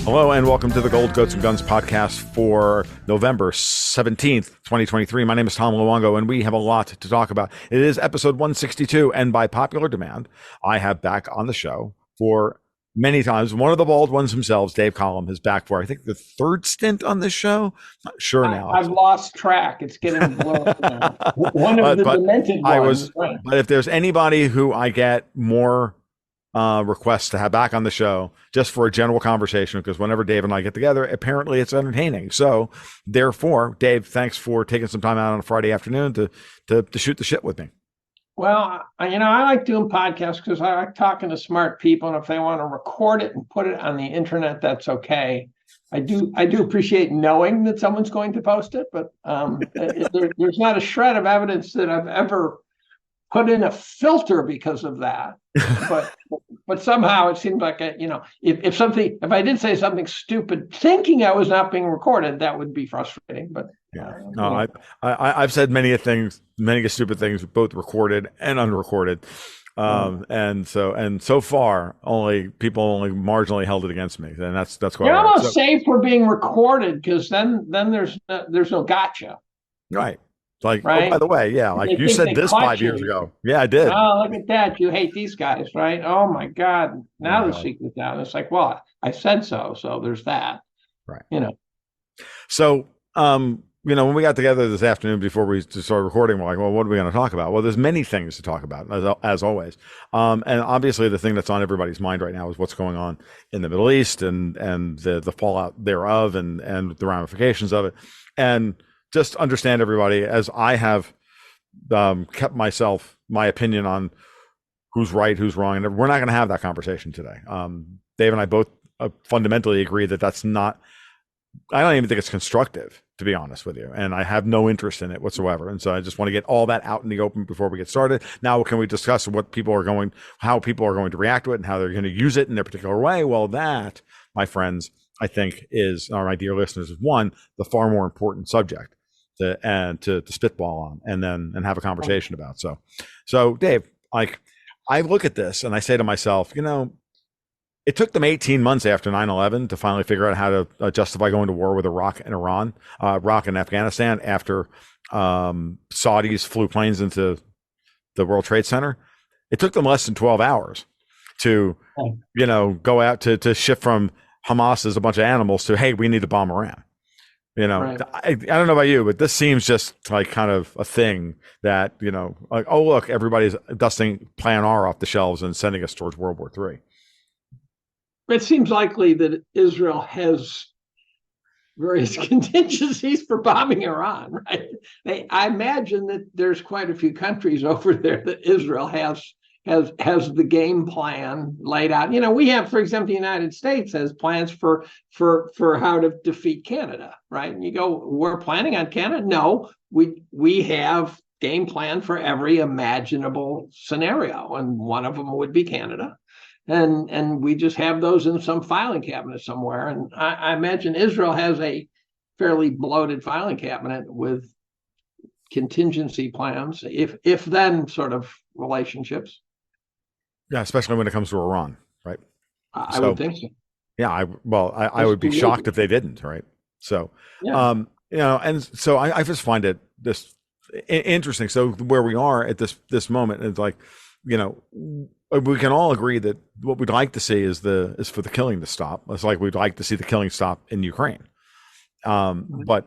Hello and welcome to the Gold Goats and Guns podcast for November 17th, 2023. My name is Tom Luongo and we have a lot to talk about. It is episode 162, and by popular demand, I have back on the show for many times. One of the bald ones themselves, Dave Collum, is back for, I think, the third stint on this show. Not sure now. I've lost track. It's getting blurred now. One of the demented ones. Right. But if there's anybody who I get more requests to have back on the show just for a general conversation, because whenever Dave and I get together, apparently it's entertaining. So therefore, Dave, thanks for taking some time out on a Friday afternoon to shoot the shit with me. Well, I like doing podcasts because I like talking to smart people, and if they want to record it and put it on the internet, that's okay. I do appreciate knowing that someone's going to post it, but there's not a shred of evidence that I've ever put in a filter because of that. But somehow it seems like if I did say something stupid, thinking I was not being recorded, that would be frustrating. But I've said many stupid things, both recorded and unrecorded, and so far people only marginally held it against me, and that's quite. You're almost safe for being recorded, because then there's no gotcha. Right. Like, right? Oh, by the way, yeah, like you said this 5 years ago. Yeah, I did. Oh, look at that. You hate these guys, right? Oh, my God. Now the secret's out. It's like, well, I said so. So there's that. Right. So, when we got together this afternoon before we started recording, we're like, well, what are we going to talk about? Well, there's many things to talk about, as always. And obviously, the thing that's on everybody's mind right now is what's going on in the Middle East and the fallout thereof and the ramifications of it. And just understand, everybody, as I have kept my opinion on who's right, who's wrong, and we're not going to have that conversation today. Dave and I both fundamentally agree that that's not, I don't even think it's constructive, to be honest with you, and I have no interest in it whatsoever. And so I just want to get all that out in the open before we get started. Now, can we discuss how people are going to react to it and how they're going to use it in their particular way? Well, that, my friends, I think or my dear listeners, is one, the far more important subject to spitball on and have a conversation about. So Dave, like, I look at this and I say to myself, it took them 18 months after 9/11 to finally figure out how to justify going to war with Iraq and Afghanistan after Saudis flew planes into the World Trade Center. It took them less than 12 hours to, go out to shift from Hamas as a bunch of animals to, hey, we need to bomb Iran. Right. I don't know about you, but this seems just like kind of a thing that, like, oh, look, everybody's dusting Plan R off the shelves and sending us towards World War III. It seems likely that Israel has various contingencies for bombing Iran, right? I imagine that there's quite a few countries over there that Israel has the game plan laid out. We have, for example, the United States has plans for how to defeat Canada, right? And you go, we're planning on Canada? No, we have game plan for every imaginable scenario, and one of them would be Canada. And we just have those in some filing cabinet somewhere. And I imagine Israel has a fairly bloated filing cabinet with contingency plans, if then sort of relationships. Yeah, especially when it comes to Iran, right? I would think so. Yeah, I would be shocked if they didn't, right? So, yeah. And so I just find it this interesting. So where we are at this moment, it's like, we can all agree that what we'd like to see is for the killing to stop. It's like we'd like to see the killing stop in Ukraine, but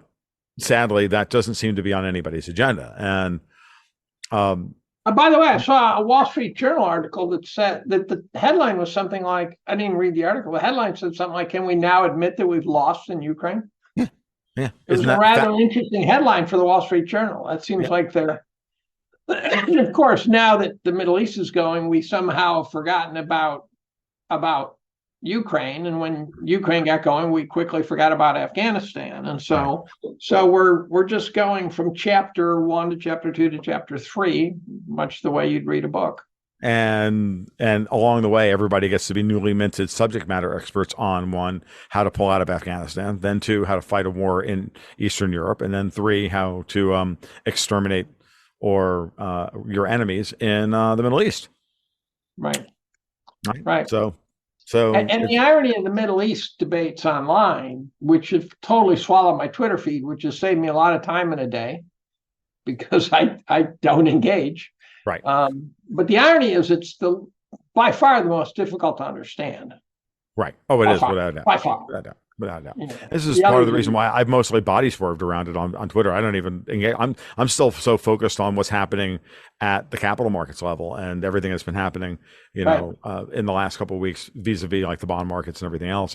sadly, that doesn't seem to be on anybody's agenda. And by the way, I saw a Wall Street Journal article that said that the headline was something like, I didn't read the article. The headline said something like, "Can we now admit that we've lost in Ukraine?" Yeah. It was a rather interesting headline for the Wall Street Journal. That seems like they're, of course, now that the Middle East is going, we somehow have forgotten about Ukraine, and when Ukraine got going, we quickly forgot about Afghanistan, and so we're just going from chapter 1 to chapter 2 to chapter 3, much the way you'd read a book. And along the way, everybody gets to be newly minted subject matter experts on, 1, how to pull out of Afghanistan, then 2, how to fight a war in Eastern Europe, and then 3, how to exterminate your enemies in the Middle East. Right. So So And the irony of the Middle East debates online, which have totally swallowed my Twitter feed, which has saved me a lot of time in a day because I don't engage. right. But the irony is it's by far the most difficult to understand. Right. Oh, it By is far. without a doubt. By far. Without a doubt. Without a doubt. You know, This is the part other of the reason why I've mostly body swerved around it on Twitter. I don't even engage. I'm still so focused on what's happening at the capital markets level and everything that's been happening, right. in the last couple of weeks vis-a-vis like the bond markets and everything else.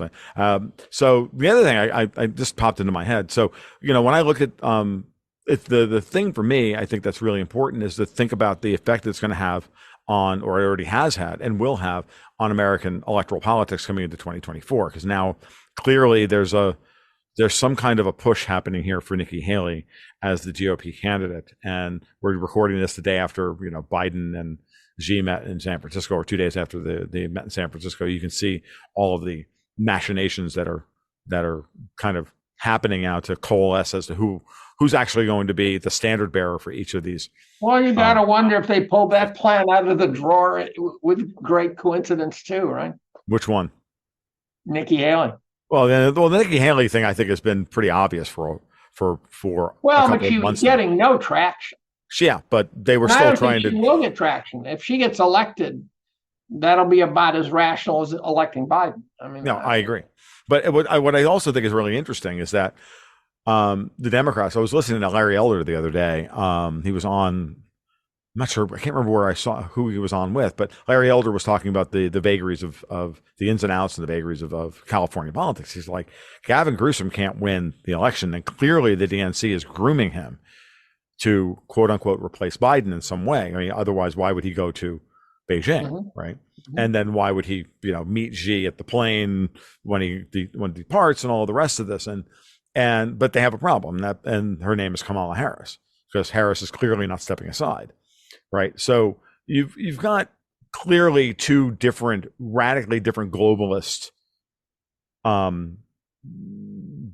So the other thing I just popped into my head. So, when I look at it's the thing for me, I think that's really important is to think about the effect it's going to have on, or it already has had and will have on American electoral politics coming into 2024. Because now clearly there's some kind of a push happening here for Nikki Haley as the GOP candidate. And we're recording this the day after, Biden and Xi met in San Francisco, or 2 days after they met in San Francisco. You can see all of the machinations that are kind of happening now to coalesce as to who's actually going to be the standard bearer for each of these. Well, you got to wonder if they pulled that plan out of the drawer with great coincidence too, right? Which one? Nikki Haley. Well, the Nikki Haley thing I think has been pretty obvious for a couple but she of was months getting no traction. Yeah, but they were And I still don't trying think to. she will get traction. If she gets elected, that'll be about as rational as electing Biden. I mean, No, I agree. But what I also think is really interesting is that the Democrats. I was listening to Larry Elder the other day. He was on. I'm not sure. I can't remember where I saw who he was on with, but Larry Elder was talking about the vagaries of the ins and outs and the vagaries of California politics. He's like, Gavin Newsom can't win the election, and clearly the DNC is grooming him to quote unquote replace Biden in some way. I mean, otherwise, why would he go to Beijing, right? Mm-hmm. And then why would he, meet Xi at the plane when he departs and all the rest of this? But they have a problem, and her name is Kamala Harris, because Harris is clearly not stepping aside. Right. So you've got clearly two radically different globalist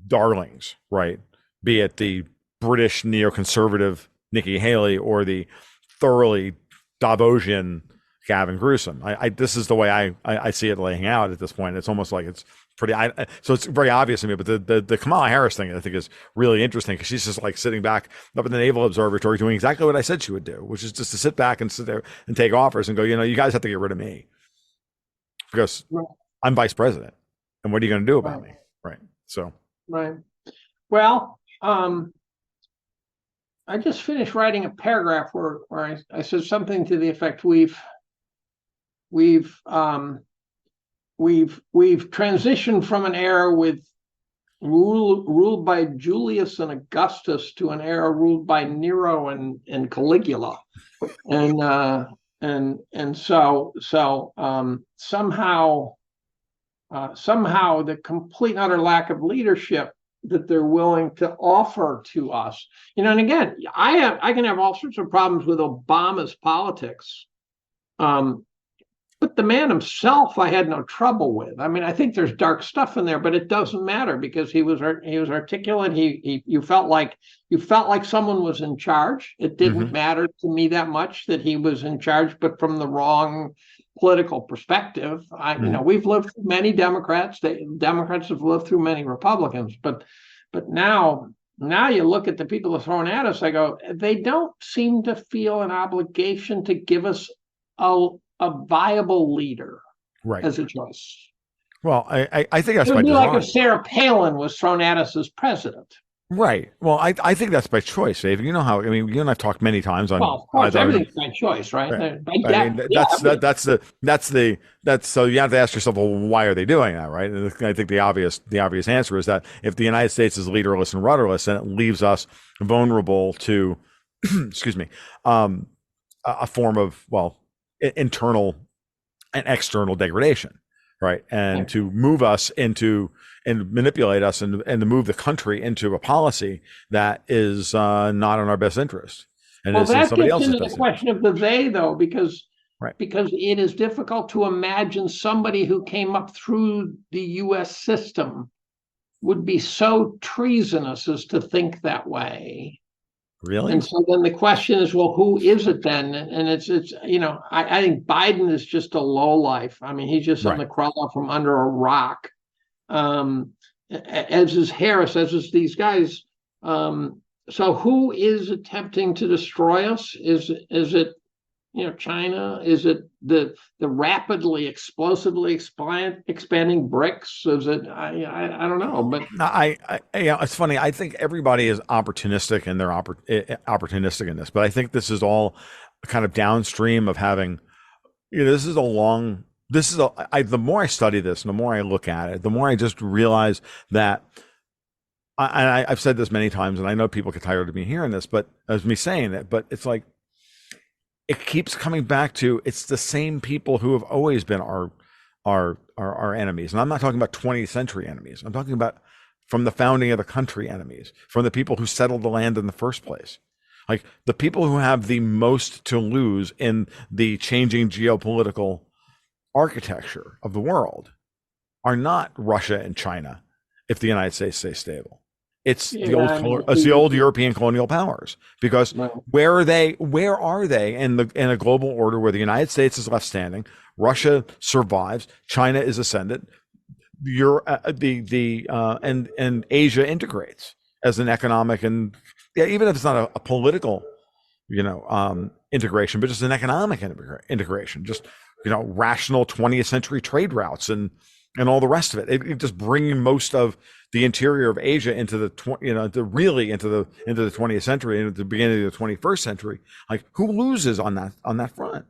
darlings, right? Be it the British neoconservative Nikki Haley or the thoroughly Davosian Gavin Newsom. This is the way I see it laying out at this point. It's almost like it's pretty. So it's very obvious to me. But the Kamala Harris thing I think is really interesting, because she's just like sitting back up in the Naval Observatory doing exactly what I said she would do, which is just to sit back and sit there and take offers and go, you guys have to get rid of me because I'm vice president, and what are you going to do about me, right? So right. Well, I just finished writing a paragraph where I said something to the effect we've transitioned from an era with ruled by Julius and Augustus to an era ruled by Nero and Caligula, and so somehow the complete and utter lack of leadership that they're willing to offer to us, and again, I can have all sorts of problems with Obama's politics. But the man himself, I had no trouble with. I mean, I think there's dark stuff in there, but it doesn't matter because he was articulate. You felt like someone was in charge. It didn't matter to me that much that he was in charge, but from the wrong political perspective. We've lived through many Democrats. Democrats have lived through many Republicans, but now you look at the people that are thrown at us. I go, they don't seem to feel an obligation to give us a viable leader, right, as a choice. Well, I think that's it would be like if Sarah Palin was thrown at us as president. Right. Well, I think that's by choice, Dave. You know how, you and I've talked many times on. Well, of course, everything's by choice, right? So you have to ask yourself, well, why are they doing that, right? And I think the obvious answer is that if the United States is leaderless and rudderless, then it leaves us vulnerable to, excuse me, a form of, internal and external degradation, right? And to move us into and manipulate us and to move the country into a policy that is not in our best interest. And that gets into the question of the they, though, because it is difficult to imagine somebody who came up through the U.S. system would be so treasonous as to think that way. Really? And so then the question is, well, who is it then? And it's I think Biden is just a low life. I mean, he's just Right. something to crawl out from under a rock. Um, as is Harris, as is these guys. So who is attempting to destroy us? Is it China? Is it the rapidly, explosively expanding BRICS? Is it I don't know, but It's funny. I think everybody is opportunistic and they're opportunistic in this, but I think this is all kind of downstream of having, this is a long, this is the more I study this and the more I look at it, the more I just realize that I've said this many times and I know people get tired of me hearing this, but as me saying it, but it's like, it keeps coming back to, it's the same people who have always been our enemies. And I'm not talking about 20th century enemies. I'm talking about from the founding of the country enemies, from the people who settled the land in the first place. Like the people who have the most to lose in the changing geopolitical architecture of the world are not Russia and China if the United States stays stable. It's yeah, the old I mean, it's the old European colonial powers, because well, where are they? Where are they in a global order where the United States is left standing? Russia survives. China is ascendant. And Asia integrates as an economic, and yeah, even if it's not a political, integration, but just an economic integration. Just rational 20th century trade routes and all the rest of it. It just bringing most of the interior of Asia into really into the 20th century and at the beginning of the 21st century. Like, who loses on that front?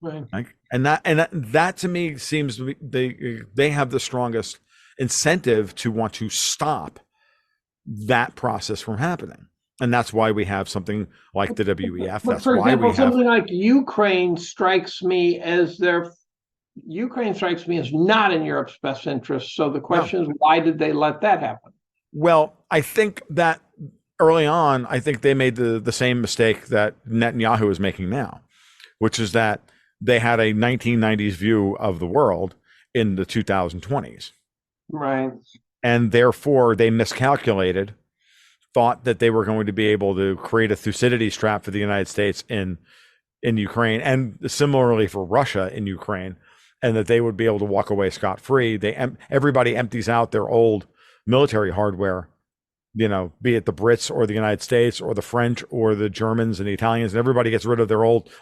right. Like, and that to me seems to be they have the strongest incentive to want to stop that process from happening. And that's why we have something like the WEF. But That's for why we example, have. something like Ukraine strikes me as not in Europe's best interest. So the No. question is, why did they let that happen? Well, I think that early on, I think they made the same mistake that Netanyahu is making now, which is that they had a 1990s view of the world in the 2020s. Right. And therefore, they miscalculated, thought that they were going to be able to create a Thucydides trap for the United States in Ukraine, and similarly for Russia in Ukraine, and that they would be able to walk away scot-free. Everybody empties out their old military hardware, be it the Brits or the United States or the French or the Germans and the Italians, and everybody gets rid of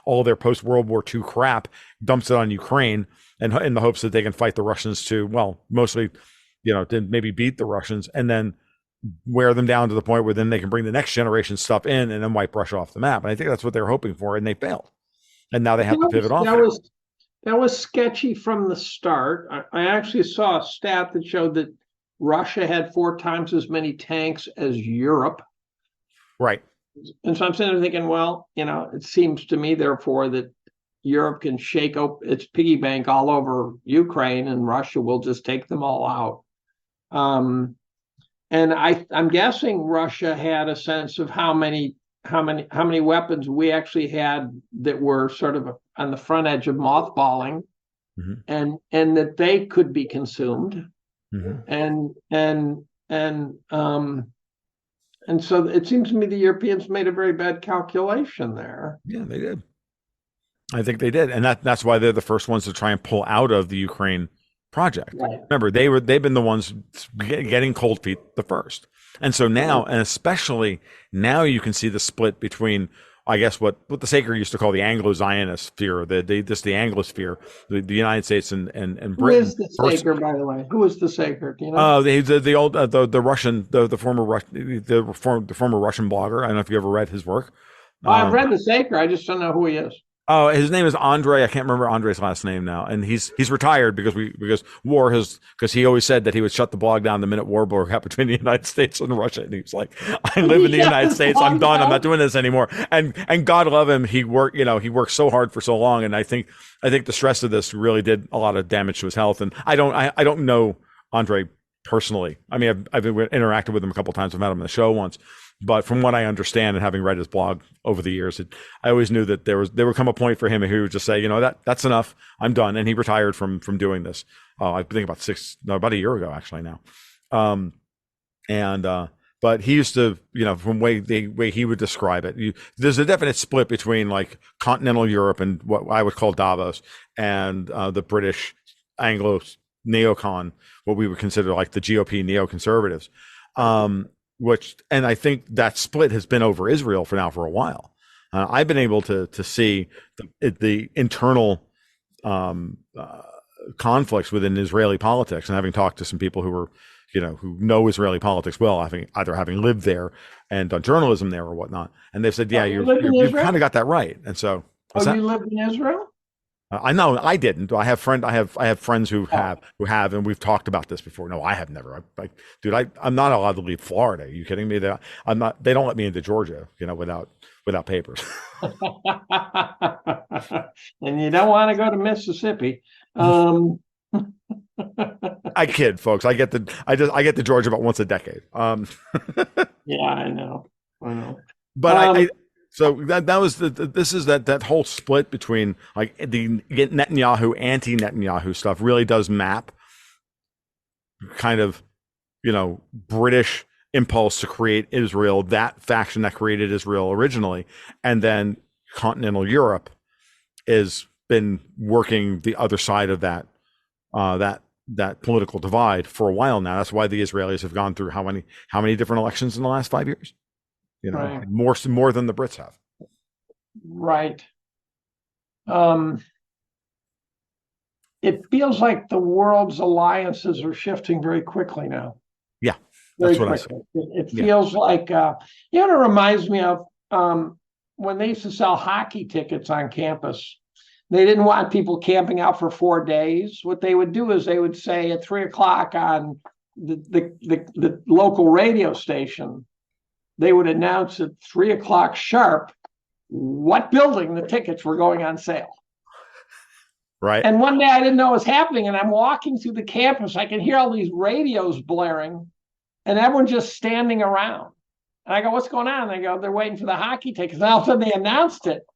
all their post-World War II crap, dumps it on Ukraine, and in the hopes that they can fight the Russians to, well, mostly, to maybe beat the Russians, and then wear them down to the point where then they can bring the next generation stuff in and then wipe Russia off the map. And I think that's what they're hoping for, and they failed. And now they have to pivot off. That was sketchy from the start. I actually saw a stat that showed that Russia had 4 times as many tanks as Europe. Right. And so I'm sitting there thinking, well, it seems to me, therefore, that Europe can shake up its piggy bank all over Ukraine, and Russia will just take them all out. And I'm guessing Russia had a sense of how many weapons we actually had that were sort of on the front edge of mothballing, Mm-hmm. and that they could be consumed, Mm-hmm. and so it seems to me the Europeans made a very bad calculation there. Yeah, they did. I think they did, and that's why they're the first ones to try and pull out of the Ukraine project. Right. Remember, they've been the ones getting cold feet the first, and so now, and especially now, you can see the split between, I guess, what the Saker used to call the Anglo-Zionist sphere, the Anglosphere, the United States and Britain. Who is the Saker, by the way? Who is the Saker? Do you know? Oh, the old the Russian, the former Russian blogger. I don't know if you ever read his work. I've read the Saker. I just don't know who he is. Oh, his name is Andre. I can't remember Andre's last name now, and he's retired because he always said that he would shut the blog down the minute war broke out between the United States and Russia, and he was like, "I live in the United States. I'm done. I'm not doing this anymore." And God love him, he worked so hard for so long, and I think the stress of this really did a lot of damage to his health. And I don't know Andre personally. I mean, I've interacted with him a couple of times. I've met him on the show once. But from what I understand, and having read his blog over the years, I always knew that there would come a point for him who would just say, that's enough. I'm done. And he retired from doing this. I think about a year ago, actually now. but he used to, from the way he would describe it, there's a definite split between like continental Europe and what I would call Davos, and the British Anglo neocon, what we would consider like the GOP neoconservatives. And I think that split has been over Israel for a while. I've been able to see the internal conflicts within Israeli politics, and having talked to some people who know Israeli politics well, either having lived there and done journalism there or whatnot, and they've said, yeah, you've kind of got that right. And so, you lived in Israel? I know I didn't. I have friends who have, and we've talked about this before. No, I have never. Dude, I'm not allowed to leave Florida. Are you kidding me? I'm not. They don't let me into Georgia, without papers. And you don't want to go to Mississippi. I kid, folks. I get to Georgia about once a decade. Yeah, I know. But so that was this is that whole split between like the Netanyahu, anti-Netanyahu stuff really does map kind of, British impulse to create Israel, that faction that created Israel originally, and then continental Europe has been working the other side of that political divide for a while now. That's why the Israelis have gone through how many different elections in the last 5 years? Right. More than the Brits have. Right. It feels like the world's alliances are shifting very quickly now. Yeah, that's what I said. It feels like, it reminds me of when they used to sell hockey tickets on campus. They didn't want people camping out for 4 days. What they would do is they would say at 3:00 on the local radio station, they would announce at 3:00 sharp what building the tickets were going on sale. Right. And one day I didn't know what was happening, and I'm walking through the campus. I can hear all these radios blaring, and everyone's just standing around. And I go, "What's going on?" And they go, "They're waiting for the hockey tickets." And all of a sudden they announced it,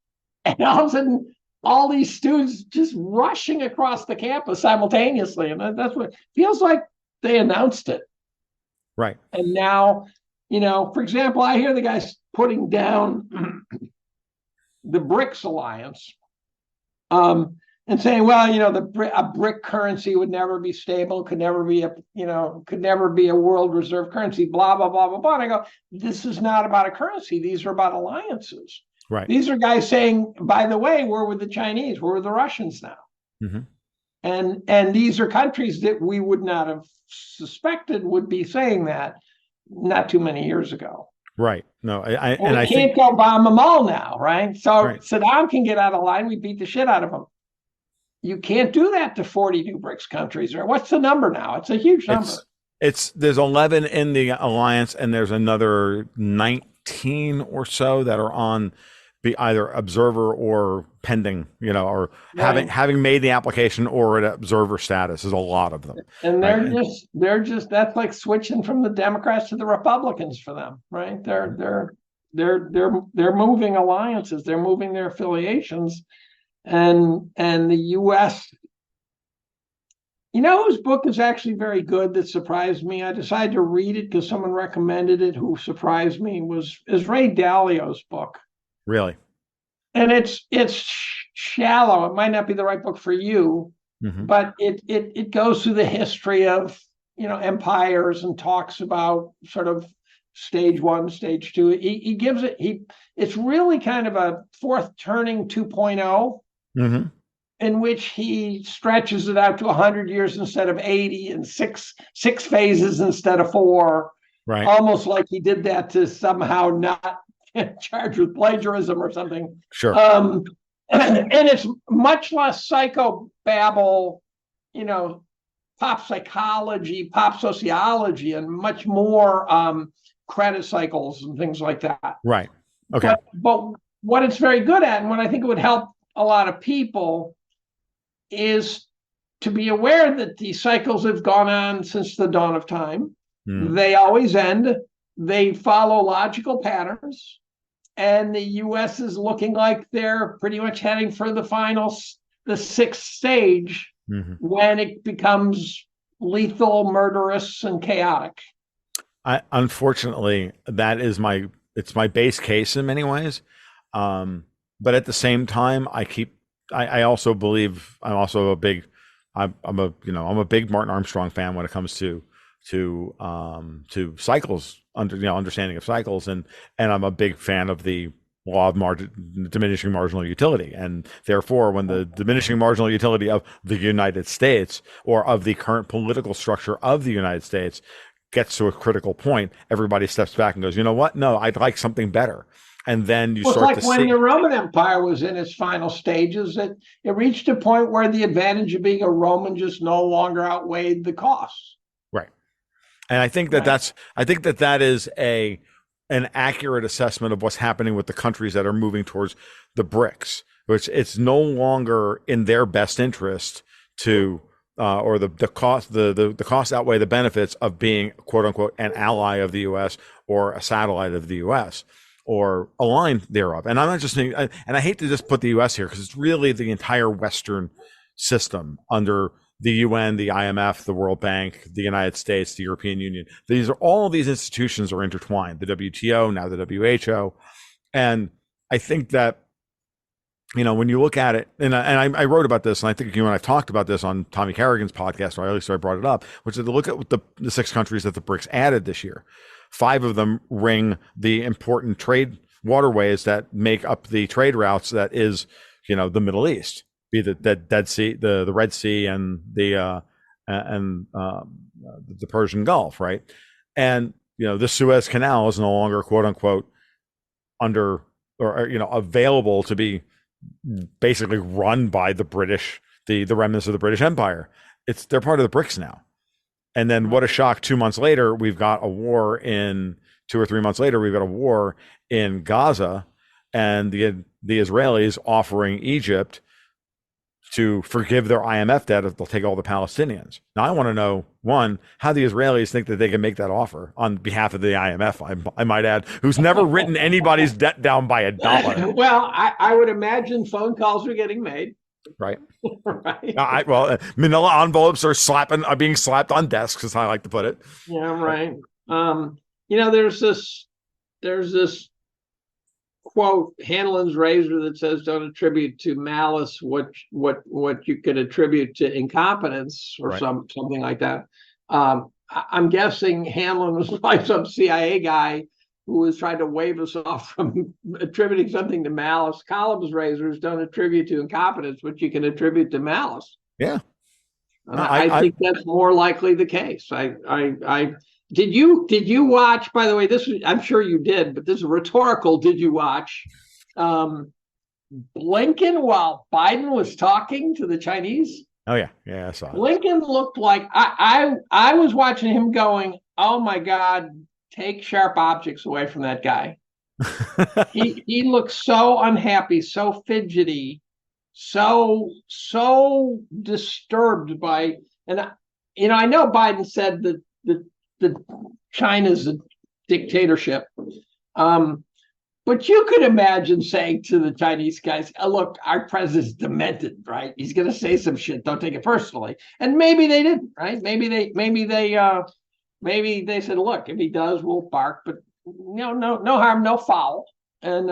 and all of a sudden all these students just rushing across the campus simultaneously, and that's what it feels like. They announced it, right? And now, for example, I hear the guys putting down the BRICS alliance, and saying, well, a BRIC currency would never be stable, could never be a world reserve currency, blah, blah, blah, blah, blah. And I go, this is not about a currency. These are about alliances. Right. These are guys saying, by the way, we're with the Chinese, we're with the Russians now. Mm-hmm. And these are countries that we would not have suspected would be saying that not too many years ago. Right. No, I can't think, go bomb them all now, right? So right. Saddam can get out of line. We beat the shit out of him. You can't do that to 42 BRICS countries. Or what's the number now? It's a huge number. There's 11 in the alliance, and there's another 19 or so that are on be either observer or pending, or right. having made the application or at observer status. Is a lot of them. And they're just that's like switching from the Democrats to the Republicans for them, right? They're moving alliances, they're moving their affiliations, and the US, whose book is actually very good that surprised me. I decided to read it because someone recommended it who surprised me is Ray Dalio's book. Really? And it's shallow. It might not be the right book for you, mm-hmm. but it goes through the history of empires and talks about sort of stage 1, stage 2. He gives it. It's really kind of a fourth turning 2.0, mm-hmm. in which he stretches it out to 100 years instead of 80, and six phases instead of 4. Right. Almost like he did that to somehow not charged with plagiarism or something. Sure. And it's much less psychobabble, pop psychology, pop sociology, and much more credit cycles and things like that. Right. Okay. But what it's very good at, and what I think it would help a lot of people, is to be aware that these cycles have gone on since the dawn of time. Mm. They always end. They follow logical patterns. And the U.S. is looking like they're pretty much heading for the 6th stage, mm-hmm. when it becomes lethal, murderous, and chaotic. Unfortunately, it's my base case in many ways. But at the same time, I also believe I'm also a big, I'm a, I'm a big Martin Armstrong fan when it comes to cycles, understanding of cycles, and I'm a big fan of the law of diminishing marginal utility. And therefore, when the diminishing marginal utility of the United States, or of the current political structure of the United States, gets to a critical point, everybody steps back and goes, you know what? No, I'd like something better. And then you Well, it's start like to when see. the Roman Empire was in its final stages, it reached a point where the advantage of being a Roman just no longer outweighed the costs. Right. And I think that Right. that is an accurate assessment of what's happening with the countries that are moving towards the BRICS, which it's no longer in their best interest to or the costs outweigh the benefits of being, quote unquote, an ally of the U.S. or a satellite of the U.S. or a line thereof. And I'm not just saying, and I hate to just put the U.S. here, because it's really the entire Western system under the UN, the IMF, the World Bank, the United States, the European Union. All of these institutions are intertwined. The WTO, now the WHO, and I think that, when you look at it, and I wrote about this, and I think you and I talked about this on Tommy Kerrigan's podcast, or at least I brought it up, which is to look at the 6 countries that the BRICS added this year. 5 of them ring the important trade waterways that make up the trade routes that is, the Middle East, be the Dead Sea, the Red Sea, and the Persian Gulf, right? And the Suez Canal is no longer, quote unquote, under or available to be basically run by the British, the remnants of the British Empire. They're part of the BRICS now. And then what a shock, 2 months later, we've got a war in 2 or 3 months later, we've got a war in Gaza, and the Israelis offering Egypt to forgive their IMF debt if they'll take all the Palestinians. Now, I want to know, one, how the Israelis think that they can make that offer on behalf of the IMF, I might add, who's never written anybody's debt down by $1. Well, I would imagine phone calls are getting made. Right. Right. Manila envelopes are being slapped on desks, as I like to put it. Yeah, right. There's this quote, Hanlon's razor, that says, "Don't attribute to malice what you could attribute to incompetence," or Right. something like that. I'm guessing Hanlon was like some CIA guy who was trying to wave us off from attributing something to malice. Collum's razors don't attribute to incompetence what you can attribute to malice. Yeah. I think that's more likely the case. Did you watch, by the way, I'm sure you did, but this is rhetorical. Did you watch Blinken while Biden was talking to the Chinese? Oh yeah. Yeah, I saw it. Blinken looked like I was watching him going, "Oh my God, take sharp objects away from that guy." He looked so unhappy, so fidgety, so disturbed by, and I know Biden said that China's a dictatorship, but you could imagine saying to the Chinese guys, "Look, our president's demented, right? He's going to say some shit. Don't take it personally." And maybe they didn't, right? Maybe they said, "Look, if he does, we'll bark, but no harm, no foul." And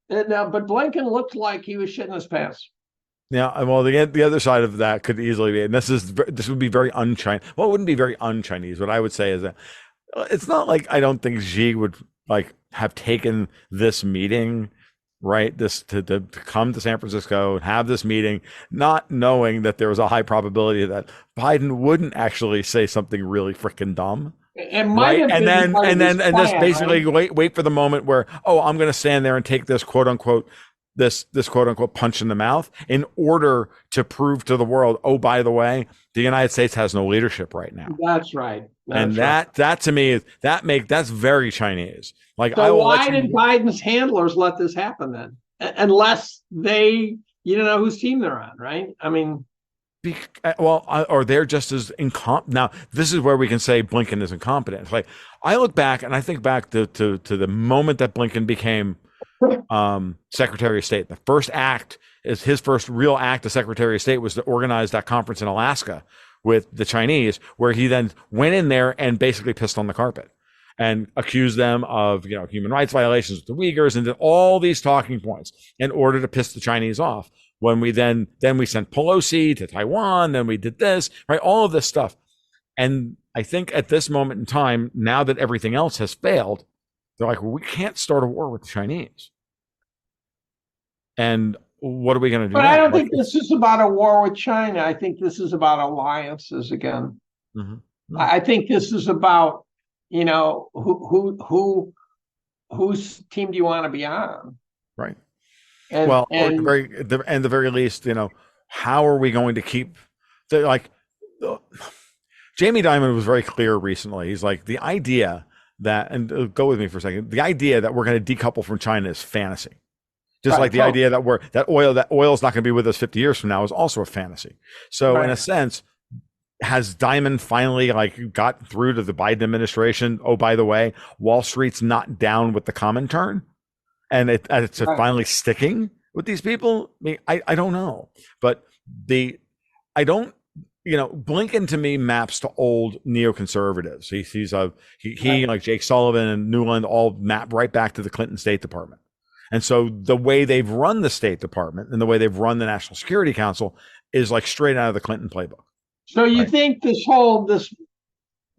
but Blinken looked like he was shitting his pants. Yeah, well, the other side of that could easily be, and this would be very un-Chinese. Well, it wouldn't be very un-Chinese. What I would say is that it's not like I don't think Xi would like have taken this meeting, right? This to come to San Francisco and have this meeting, not knowing that there was a high probability that Biden wouldn't actually say something really freaking dumb. It might have and been then just basically right? wait for the moment where, oh, I'm going to stand there and take this quote unquote this quote unquote punch in the mouth in order to prove to the world, oh, by the way, the United States has no leadership right now. That's right. That to me that's very Chinese. Like, so why did Biden's handlers let this happen then? Unless they, whose team they're on, right? I mean, or they're just as incompetent. Now, this is where we can say Blinken is incompetent. It's like, I look back and I think back to the moment that Blinken became Secretary of State. His first real act as Secretary of State was to organize that conference in Alaska with the Chinese, where he then went in there and basically pissed on the carpet and accused them of, human rights violations with the Uyghurs, and did all these talking points in order to piss the Chinese off. When we then we sent Pelosi to Taiwan, then we did this, right? All of this stuff. And I think at this moment in time, now that everything else has failed, they're like, well, we can't start a war with the Chinese. And what are we going to do? But now? I don't think this is about a war with China. I think this is about alliances again. Mm-hmm. Mm-hmm. I think this is about, whose team do you want to be on? Right. And, well, at the very least, how are we going to keep Jamie Dimon was very clear recently. He's like, the idea that, and go with me for a second, the idea that we're going to decouple from China is fantasy. Just like the idea that oil is not going to be with us 50 years from now is also a fantasy. So in a sense, has Dimon finally got through to the Biden administration? Oh, by the way, Wall Street's not down with the Comintern, and it's finally sticking with these people. I mean, I don't know, but Blinken to me maps to old neoconservatives. He like Jake Sullivan and Newland all map right back to the Clinton State Department. And so the way they've run the State Department and the way they've run the National Security Council is like straight out of the Clinton playbook. So you think the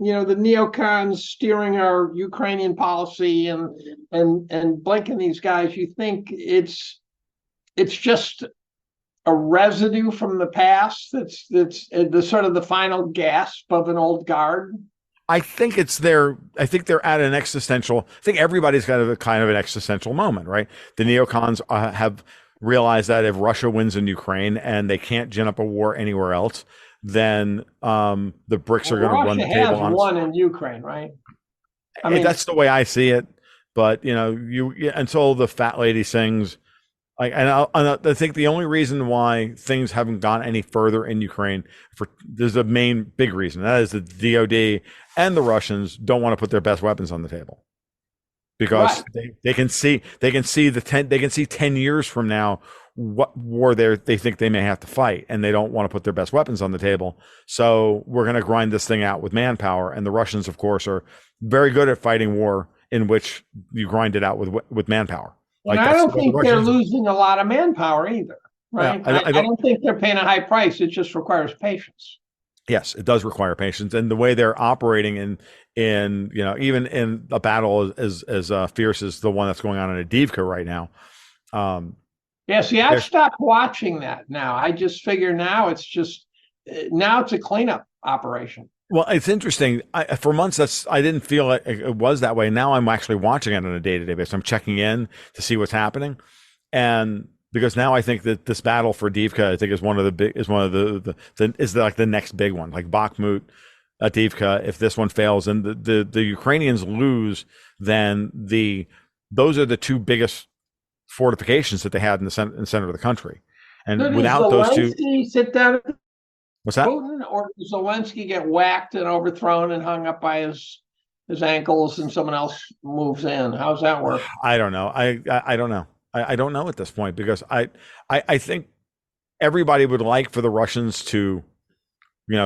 neocons steering our Ukrainian policy and Blinken, these guys, you think it's just a residue from the past that's the sort of the final gasp of an old guard? I think they're at an existential. I think everybody's got a kind of an existential moment, right? The neocons have realized that if Russia wins in Ukraine and they can't gin up a war anywhere else, then the BRICS are going to run the table. Russia has won in Ukraine, right? I mean, that's the way I see it. But until the fat lady sings. I think the only reason why things haven't gone any further in Ukraine, there's a main big reason. That is the DOD and the Russians don't want to put their best weapons on the table, because they can see 10 years from now what war they think they may have to fight, and they don't want to put their best weapons on the table. So we're going to grind this thing out with manpower. And the Russians, of course, are very good at fighting war in which you grind it out with manpower. And I don't think they're losing a lot of manpower either, right? Yeah, I don't think they're paying a high price. It just requires patience. Yes, it does require patience, and the way they're operating in even in a battle as fierce as the one that's going on in Avdiivka right now. I've stopped watching that now. I just figure now it's a cleanup operation. Well, it's interesting. For months, I didn't feel it was that way. Now I'm actually watching it on a day-to-day basis. I'm checking in to see what's happening, and because now I think that this battle for Avdiivka, I think is the next big one, like Bakhmut, Avdiivka. If this one fails and the Ukrainians lose, then those are the two biggest fortifications that they had in the center of the country, and without those two, sit down. What's that? Putin, or does Zelensky get whacked and overthrown and hung up by his ankles, and someone else moves in? How's that work? I don't know. I don't know. I don't know at this point, because I think everybody would like for the Russians to,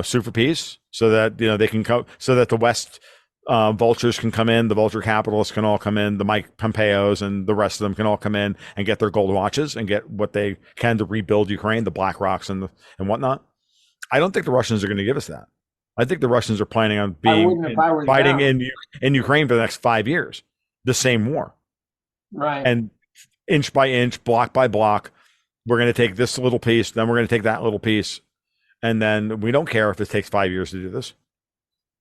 sue for peace, so that they can so that the West vultures can come in, the vulture capitalists can all come in, the Mike Pompeos and the rest of them can all come in and get their gold watches and get what they can to rebuild Ukraine, the Black Rocks and whatnot. I don't think the Russians are going to give us that. I think the Russians are planning on fighting in Ukraine for the next 5 years, the same war. Right. And inch by inch, block by block, we're going to take this little piece, then we're going to take that little piece. And then we don't care if it takes 5 years to do this.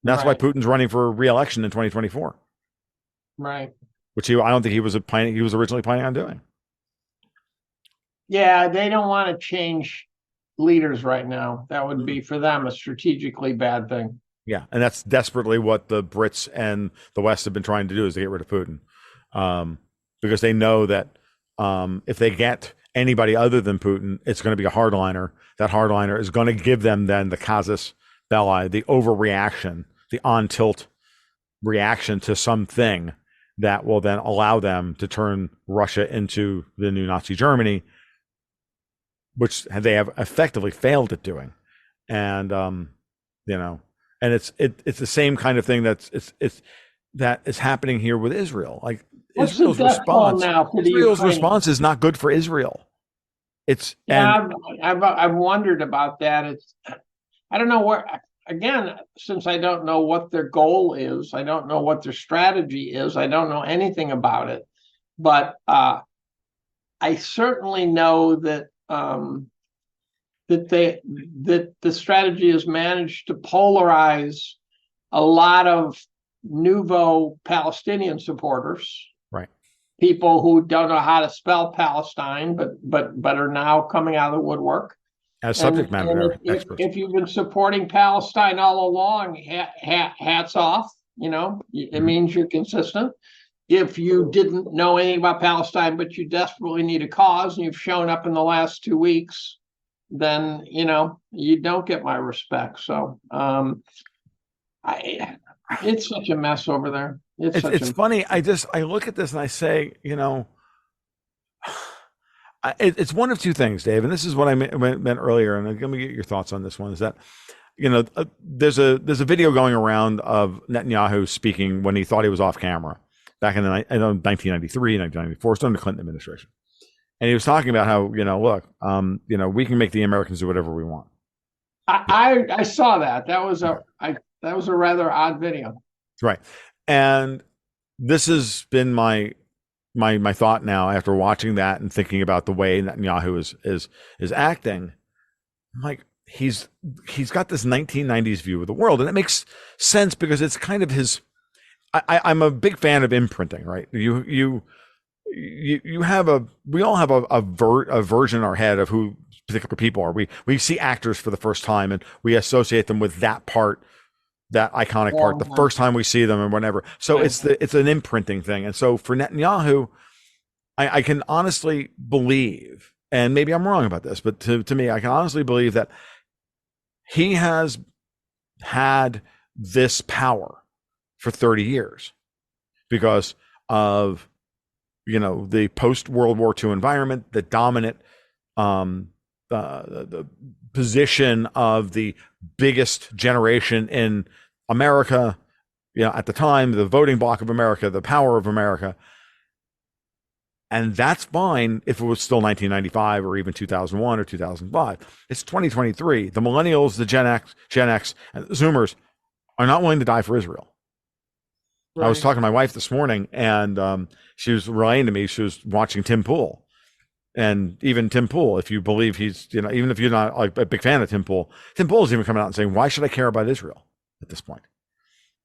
And that's why Putin's running for re-election in 2024. Right. Which I don't think he was originally planning on doing. Yeah, they don't want to change leaders right now. That would be for them a strategically bad thing. Yeah, and that's desperately what the Brits and the West have been trying to do, is to get rid of Putin, because they know that if they get anybody other than Putin, it's going to be a hardliner. That hardliner is going to give them then the casus belli, the overreaction, the on-tilt reaction to something that will then allow them to turn Russia into the new Nazi Germany, which they have effectively failed at doing. And you know, and it's the same kind of thing that is happening here with Israel. Like What's the death toll now for the Israel's Ukrainians? response is not good for Israel. Yeah, I've wondered about that. I don't know where, again, since I don't know what their goal is, I don't know what their strategy is, I don't know anything about it. But I certainly know that that the strategy has managed to polarize a lot of nouveau Palestinian supporters, right, people who don't know how to spell Palestine, but are now coming out of the woodwork. as subject matter experts. If you've been supporting Palestine all along, hats off. You know, it means you're consistent. If you didn't know anything about Palestine, but you desperately need a cause, and you've shown up in the last 2 weeks, then you don't get my respect. So, it's such a mess over there. It's funny. I look at this and I say, it's one of two things, Dave, and this is what I meant earlier. And let me get your thoughts on this one. Is that there's a video going around of Netanyahu speaking when he thought he was off camera back in 1993, 1994, still in the Clinton administration, and he was talking about how look, we can make the Americans do whatever we want. I saw that. That was a rather odd video. Right. And this has been my thought now after watching that and thinking about the way Netanyahu is acting. I'm like, he's got this 1990s view of the world, and it makes sense because it's kind of his. I'm a big fan of imprinting, right? We all have a version in our head of who particular people are. We see actors for the first time and we associate them with that part, that iconic part, the first time we see them and whatever. So it's an imprinting thing. And so for Netanyahu, I can honestly believe, and maybe I'm wrong about this, but to me, I can honestly believe that he has had this power for 30 years because of, the post-World War II environment, the dominant the position of the biggest generation in America, at the time, the voting bloc of America, the power of America. And that's fine if it was still 1995 or even 2001 or 2005. It's 2023. The millennials, the Gen X, and the Zoomers are not willing to die for Israel. Right. I was talking to my wife this morning, and she was relaying to me, she was watching Tim Pool. And even Tim Pool, if you believe he's, even if you're not like a big fan of Tim Pool is even coming out and saying, why should I care about Israel at this point?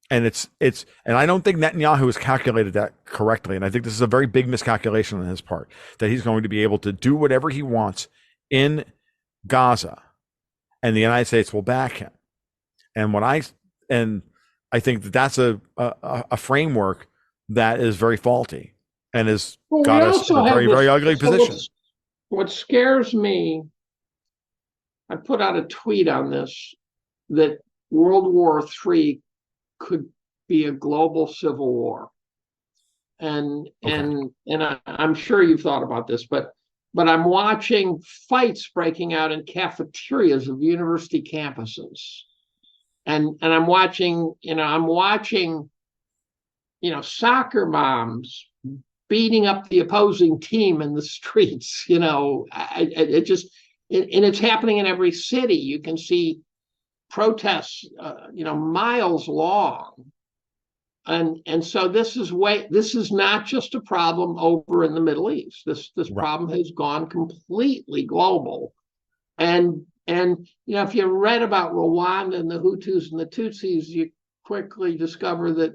And and I don't think Netanyahu has calculated that correctly. And I think this is a very big miscalculation on his part, that he's going to be able to do whatever he wants in Gaza and the United States will back him. And I think that's a framework that is very faulty and has got us in a very, very ugly position. What scares me, I put out a tweet on this, that World War III could be a global civil war. And I'm sure you've thought about this, but I'm watching fights breaking out in cafeterias of university campuses. And I'm watching soccer moms beating up the opposing team in the streets. It's happening in every city. You can see protests, miles long. And so this is not just a problem over in the Middle East. This right. problem has gone completely global. And if you read about Rwanda and the Hutus and the Tutsis, you quickly discover that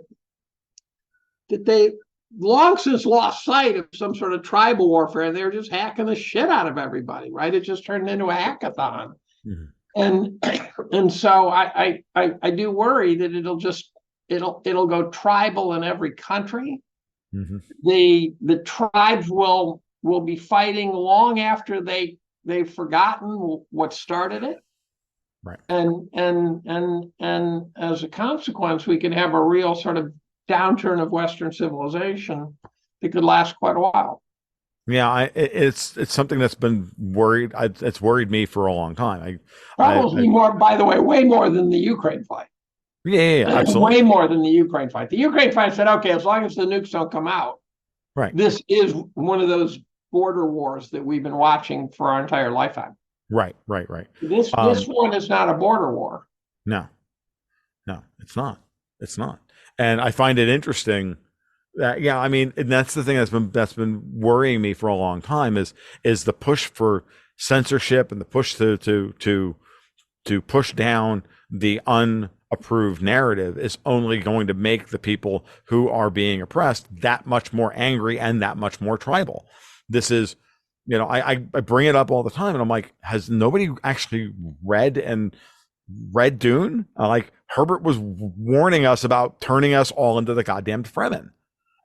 they long since lost sight of some sort of tribal warfare, and they were just hacking the shit out of everybody, right? It just turned into a hackathon. Mm-hmm. And so I do worry that it'll go tribal in every country. Mm-hmm. The tribes will be fighting long after they've forgotten what started it. Right. And as a consequence, we can have a real sort of downturn of Western civilization that could last quite a while. Yeah, it's something that's been it's worried me for a long time. Troubles me more, by the way, way more than the Ukraine fight. Yeah, absolutely. Way more than the Ukraine fight. The Ukraine fight said, okay, as long as the nukes don't come out, Right, this is one of those border wars that we've been watching for our entire lifetime. right. This one is not a border war. No, no, it's not. It's not. And I find it interesting that, yeah, I mean, and that's the thing that's been worrying me for a long time is the push for censorship and the push to push down the unapproved narrative is only going to make the people who are being oppressed that much more angry and that much more tribal. This is, I bring it up all the time, and I'm like, has nobody actually read Dune? Like, Herbert was warning us about turning us all into the goddamn Fremen.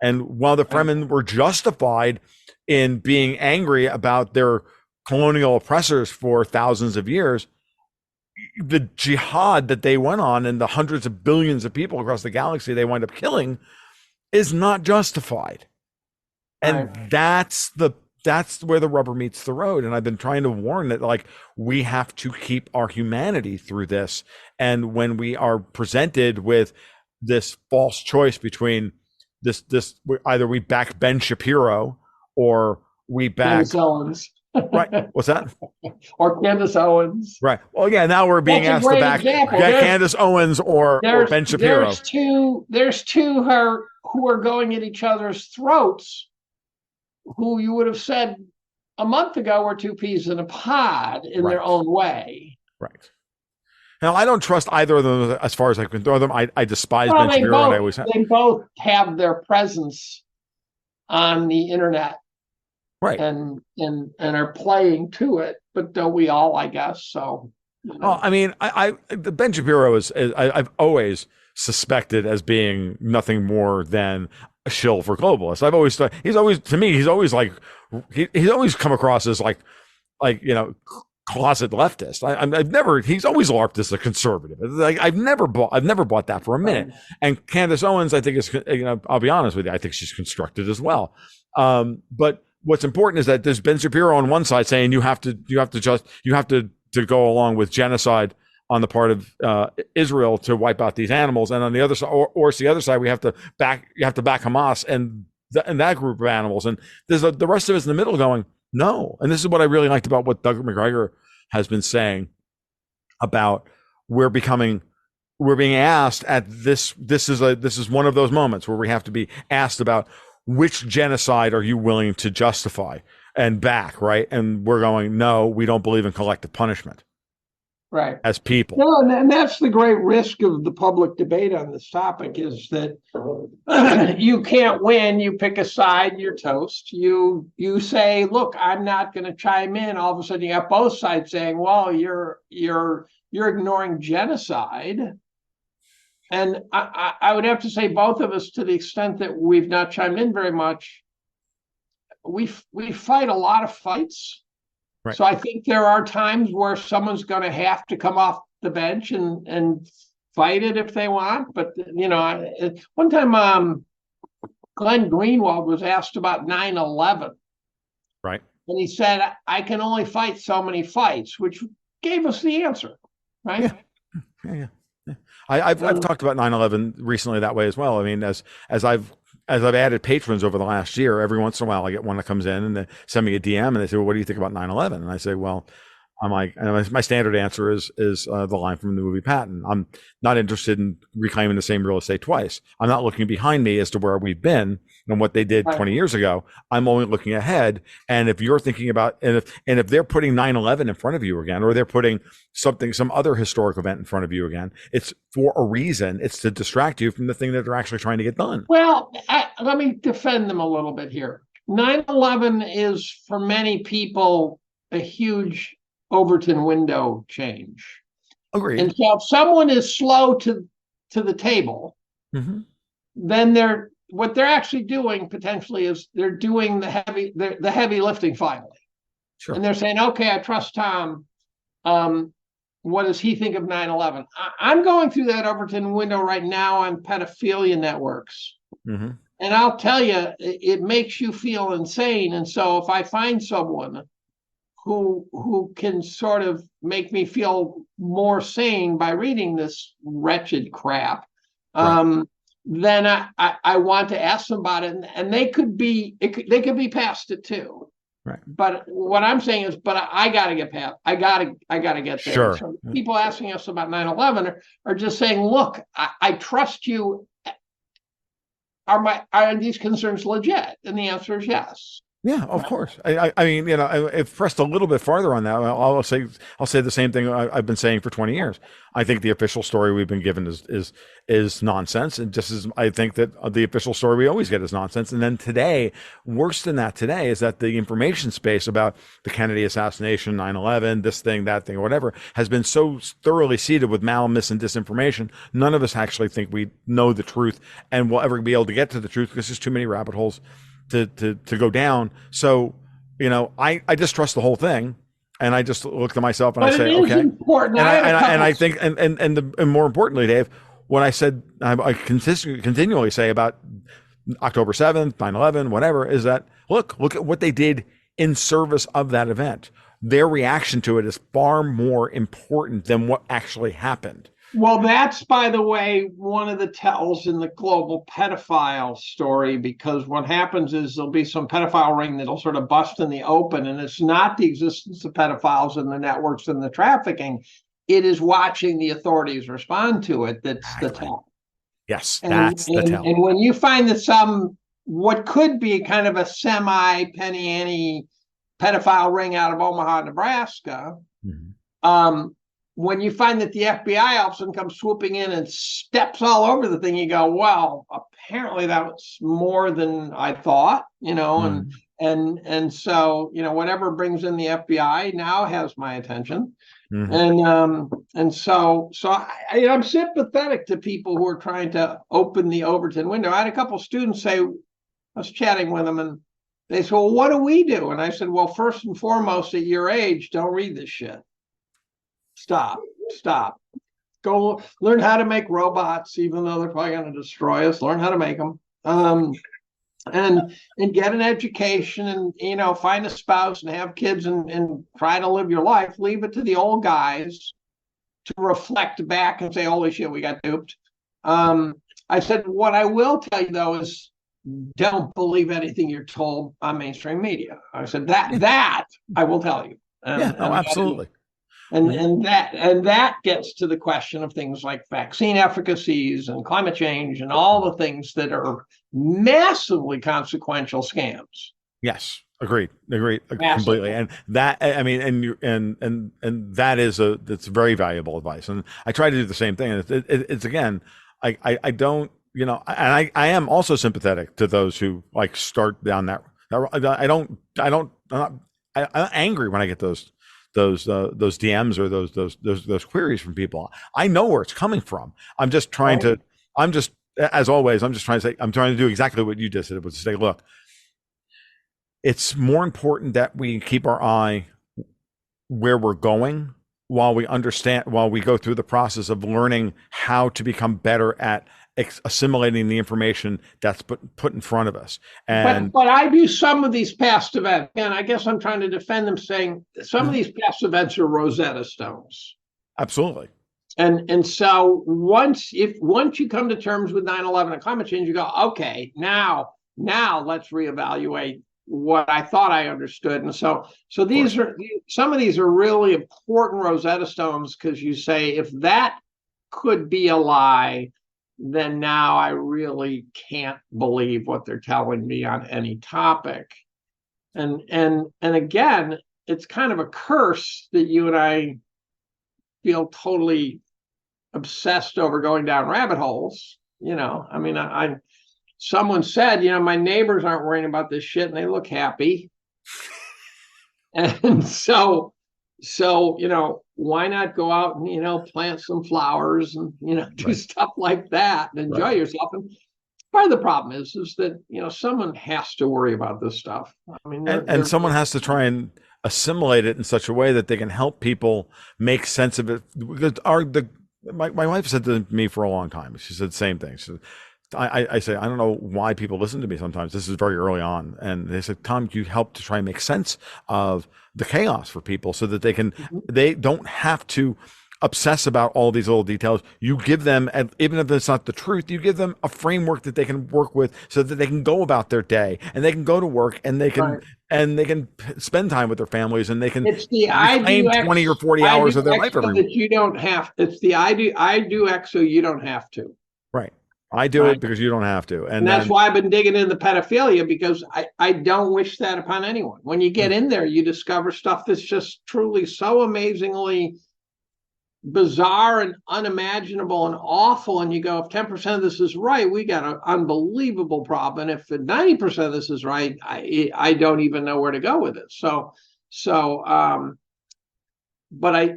And while the Fremen were justified in being angry about their colonial oppressors for thousands of years, the jihad that they went on and the hundreds of billions of people across the galaxy they wind up killing is not justified. And Right. that's where the rubber meets the road. And I've been trying to warn that, like, we have to keep our humanity through this. And when we are presented with this false choice between this either we back Ben Shapiro or we back Candace Owens. right. What's that? Or Candace Owens. Right. Well, yeah. Now we're being That's a asked to great back example. Candace Owens or Ben Shapiro. There's two who are going at each other's throats, who you would have said a month ago were two peas in a pod in their own way. Right. Now, I don't trust either of them as far as I can throw them. I despise Ben Shapiro, and I always have. They both have their presence on the internet, Right. and are playing to it, but don't we all, I guess? So, Well, I mean, the Ben Shapiro I've always suspected as being nothing more than a shill for globalists. I've always thought he's always come across as like closet leftist. I've never. He's always LARPed as a conservative. Like, I've never bought that for a minute. And Candace Owens, I think, is, I'll be honest with you, I think she's constructed as well. But what's important is that there's Ben Shapiro on one side saying you have to go along with genocide on the part of Israel to wipe out these animals, and on the other side, or it's the other side, you have to back Hamas and that group of animals, and there's the rest of us in the middle going no. And this is what I really liked about what Doug McGregor has been saying about we're being asked at this. This is one of those moments where we have to be asked about which genocide are you willing to justify and back, right? And we're going, no, we don't believe in collective punishment. Right. As people. No, and that's the great risk of the public debate on this topic, is that you can't win. You pick a side, you're toast. You say, look, I'm not going to chime in. All of a sudden you have both sides saying, well, you're ignoring genocide. And I would have to say, both of us, to the extent that we've not chimed in very much, we fight a lot of fights. Right. So I think there are times where someone's going to have to come off the bench and fight it if they want. But, one time Glenn Greenwald was asked about 9/11. Right. And he said, I can only fight so many fights, which gave us the answer. Right. Yeah. I've talked about 9/11 recently that way as well. I mean, as I've added patrons over the last year, every once in a while I get one that comes in and they send me a DM and they say, well, what do you think about 9/11? And I say, well, I'm like, my standard answer is the line from the movie Patton. I'm not interested in reclaiming the same real estate twice. I'm not looking behind me as to where we've been and what they did 20 years ago. I'm only looking ahead. And if you're thinking about, and if they're putting 9/11 in front of you again, or they're putting some other historic event in front of you again, it's for a reason. It's to distract you from the thing that they're actually trying to get done. Well, let me defend them a little bit here. 9/11 is, for many people, a huge Overton window change. Agreed. And so if someone is slow to the table, then what they're actually doing potentially is they're doing the heavy lifting finally. Sure. And they're saying, okay, I trust Tom. What does he think of 9/11? I'm going through that Overton window right now on pedophilia networks. And I'll tell you, it makes you feel insane. And so if I find someone who can sort of make me feel more sane by reading this wretched crap, Right. then I want to ask them about it, and they could be past it too. Right. But what I'm saying is, but I got to get past. I got to get there. Sure. So people asking us about 9/11 are just saying, look, I trust you. Are these concerns legit? And the answer is yes. Yeah, of course. I mean, if pressed a little bit farther on that, I'll say the same thing I've been saying for 20 years. I think the official story we've been given is nonsense, and just as I think that the official story we always get is nonsense. And then today, worse than that, today is that the information space about the Kennedy assassination, 9/11, this thing, that thing, or whatever, has been so thoroughly seeded with malmis and disinformation. None of us actually think we know the truth and will ever be able to get to the truth because there's too many rabbit holes to go down. So, I distrust the whole thing, and I just look to myself and But I say, it is okay. important. And I think, and more importantly, Dave, when I said, I continually say about October 7th, 9/11, whatever, is that look at what they did in service of that event. Their reaction to it is far more important than what actually happened. Well, that's, by the way, one of the tells in the global pedophile story, because what happens is there'll be some pedophile ring that'll sort of bust in the open, and it's not the existence of pedophiles in the networks and the trafficking. It is watching the authorities respond to it that's the tell. Yes, that's the tell. And when you find that what could be kind of a semi-penny ante pedophile ring out of Omaha, Nebraska, when you find that the FBI all of a sudden comes swooping in and steps all over the thing, you go, well, apparently that was more than I thought, and so, whatever brings in the FBI now has my attention. And so I'm sympathetic to people who are trying to open the Overton window. I had a couple of students say, I was chatting with them, and they said, well, what do we do? And I said, well, first and foremost, at your age, don't read this shit. Stop. Go learn how to make robots, even though they're probably going to destroy us. Learn how to make them, and get an education, and find a spouse and have kids, and try to live your life. Leave it to the old guys to reflect back and say, "Holy shit, we got duped." I said, what I will tell you though is, don't believe anything you're told on mainstream media. I said that I will tell you. Absolutely. And that gets to the question of things like vaccine efficacies and climate change and all the things that are massively consequential scams. Yes, agreed completely. And that, I mean, and that is that's very valuable advice. And I try to do the same thing. And it's again, I don't, and I am also sympathetic to those who like start down that. I'm not angry when I get those DMs or those queries from people. I know where it's coming from. I'm just trying to, as always, I'm trying to do exactly what you just did, was to say, look, it's more important that we keep our eye where we're going while we go through the process of learning how to become better at assimilating the information that's put in front of us. But I view some of these past events, and I guess I'm trying to defend them, saying some of these past events are Rosetta Stones. Absolutely. And so once you come to terms with 9/11 and climate change, you go, okay, now let's reevaluate what I thought I understood. And so some of these are really important Rosetta Stones, because you say, if that could be a lie, then now I really can't believe what they're telling me on any topic. And again, it's kind of a curse that you and I feel totally obsessed over going down rabbit holes. I mean, someone said, my neighbors aren't worrying about this shit and they look happy. And so, why not go out and, plant some flowers and, do stuff like that and enjoy yourself. And part of the problem is that, someone has to worry about this stuff. I mean, and someone has to try and assimilate it in such a way that they can help people make sense of it. Because my wife said to me for a long time, she said the same thing. She said, I say, I don't know why people listen to me sometimes. This is very early on. And they said, Tom, you help to try and make sense of the chaos for people so that they don't have to obsess about all these little details. You give them, and even if it's not the truth, you give them a framework that they can work with so that they can go about their day and they can go to work and Right. they can spend time with their families and they can It's the reclaim 20 or 40 I hours do of their X life every so week. that you don't have. It's the I do X so you don't have to. Right. I do Right. it because you don't have to. And that's why I've been digging into pedophilia, because I don't wish that upon anyone. When you get in there, you discover stuff that's just truly so amazingly bizarre and unimaginable and awful. And you go, if 10% of this is right, we got an unbelievable problem. And if 90% of this is right, I don't even know where to go with it. But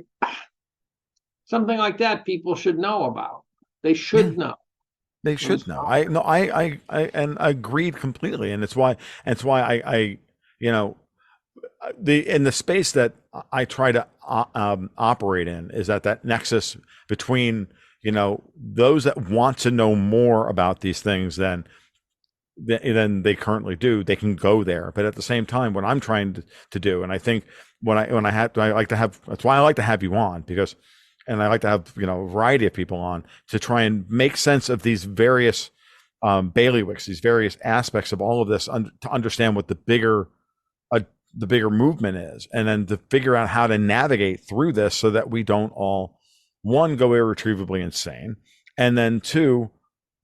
something like that people should know about. They should know. They should know. I and agreed completely, and it's why I you know, in the space that I try to operate in is that nexus between, you know, those that want to know more about these things than they currently do. They can go there, but at the same time, what I'm trying to do, and I think I like to have, that's why I like to have you on, because, and I like to have, you know, a variety of people on to try and make sense of these various bailiwicks, these various aspects of all of this, to understand what the bigger movement is, and then to figure out how to navigate through this so that we don't all, one, go irretrievably insane, and then two,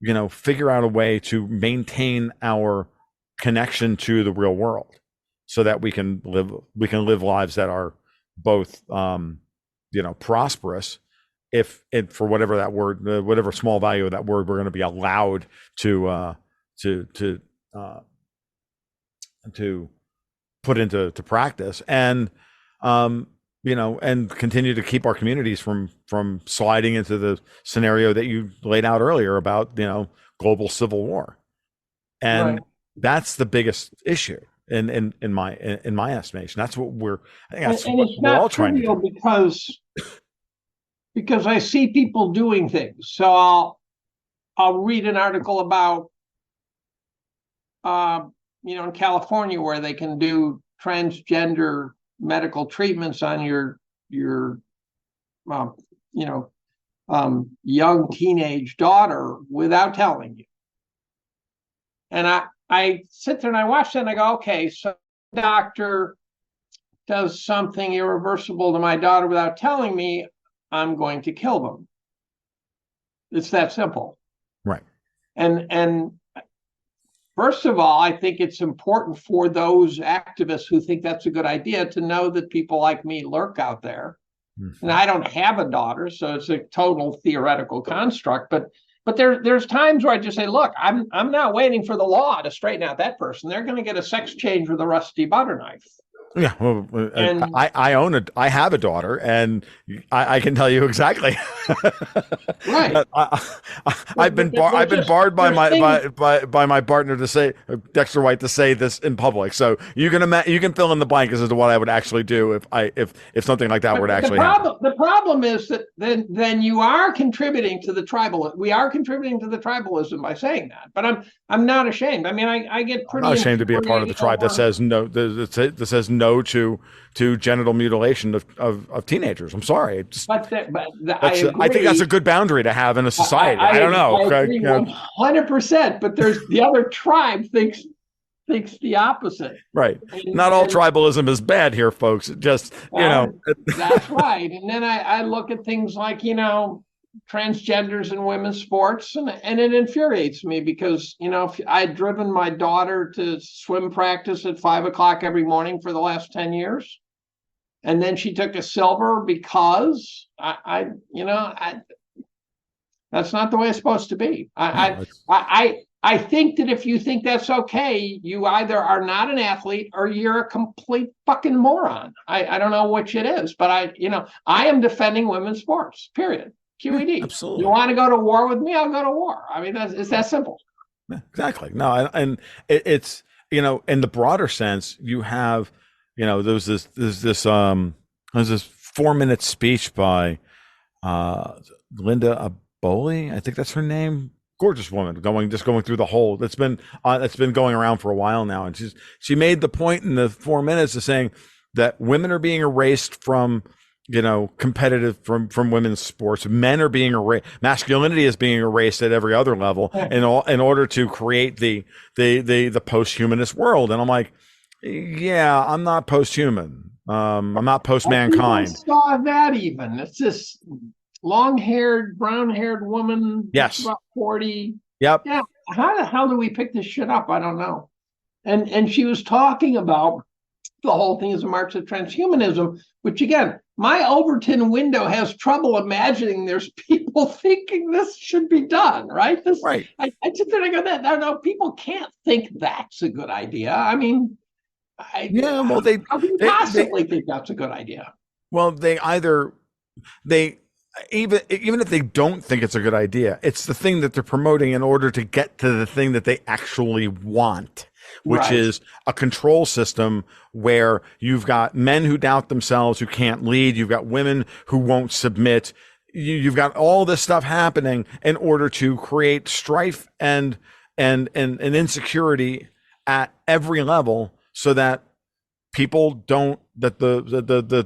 you know, figure out a way to maintain our connection to the real world so that we can live lives that are both you know, prosperous, if it, for whatever that word, whatever small value of that word we're going to be allowed to put into practice, and you know, and continue to keep our communities from sliding into the scenario that you laid out earlier about, you know, global civil war. And Right. that's the biggest issue in my estimation. That's what I think that's And what it's we're all not trying to trivial do. because I see people doing things. So I'll read an article about you know, in California where they can do transgender medical treatments on your you know, young teenage daughter without telling you. And I sit there and I watch that and I go, okay, so doctor does something irreversible to my daughter without telling me, I'm going to kill them. It's that simple. Right. And first of all, I think it's important for those activists who think that's a good idea to know that people like me lurk out there. Mm-hmm. And I don't have a daughter, so it's a total theoretical construct. But there's times where I just say, look, I'm not waiting for the law to straighten out that person. They're going to get a sex change with a rusty butter knife. Yeah, well, And I have a daughter, and I can tell you exactly. right, I've been barred by my partner to say, Dexter White, to say this in public. So you can fill in the blank as to what I would actually do if something like that were to actually happen. The problem is that then you are contributing to the tribal. We are contributing to the tribalism by saying that. But I'm not ashamed. I mean, I get pretty. I'm not ashamed to be a part of the tribe that says no. That says no to genital mutilation of teenagers. I'm sorry. I think that's a good boundary to have in a society. I don't know. I agree 100%. But there's the other tribe thinks the opposite. Right. Not all tribalism is bad here, folks. Just, you know. That's right. And then I look at things like, you know, transgenders in women's sports, and it infuriates me because, you know, if I'd driven my daughter to swim practice at 5 o'clock every morning for the last 10 years, and then she took a silver because that's not the way it's supposed to be. I think that if you think that's okay, you either are not an athlete or you're a complete fucking moron. I don't know which it is, but I am defending women's sports, period. QED. Absolutely. You want to go to war with me? I'll go to war. I mean, it's that simple. Yeah, exactly. No, and it's, you know, in the broader sense, you have, you know, there's this 4-minute speech by Linda Aboli, I think that's her name, gorgeous woman going through the whole. It's been going around for a while now, and she made the point in the 4 minutes of saying that women are being erased from, competitive from women's sports. Men are being erased. Masculinity is being erased at every other level in order to create the post-humanist world. And I'm like, yeah, I'm not post-human. I'm not post-mankind. I saw that even. It's this long-haired, brown-haired woman. Yes. About 40. Yep. Yeah. How the hell do we pick this shit up? I don't know. And she was talking about the whole thing is a march of transhumanism, which again, my Overton window has trouble imagining there's people thinking this should be done, right? Right. I sit there and I go, no, people can't think that's a good idea. I mean, how can you possibly think that's a good idea? Well, even if they don't think it's a good idea, it's the thing that they're promoting in order to get to the thing that they actually want, which is a control system where you've got men who doubt themselves, who can't lead. You've got women who won't submit. You've got all this stuff happening in order to create strife and insecurity at every level, so that the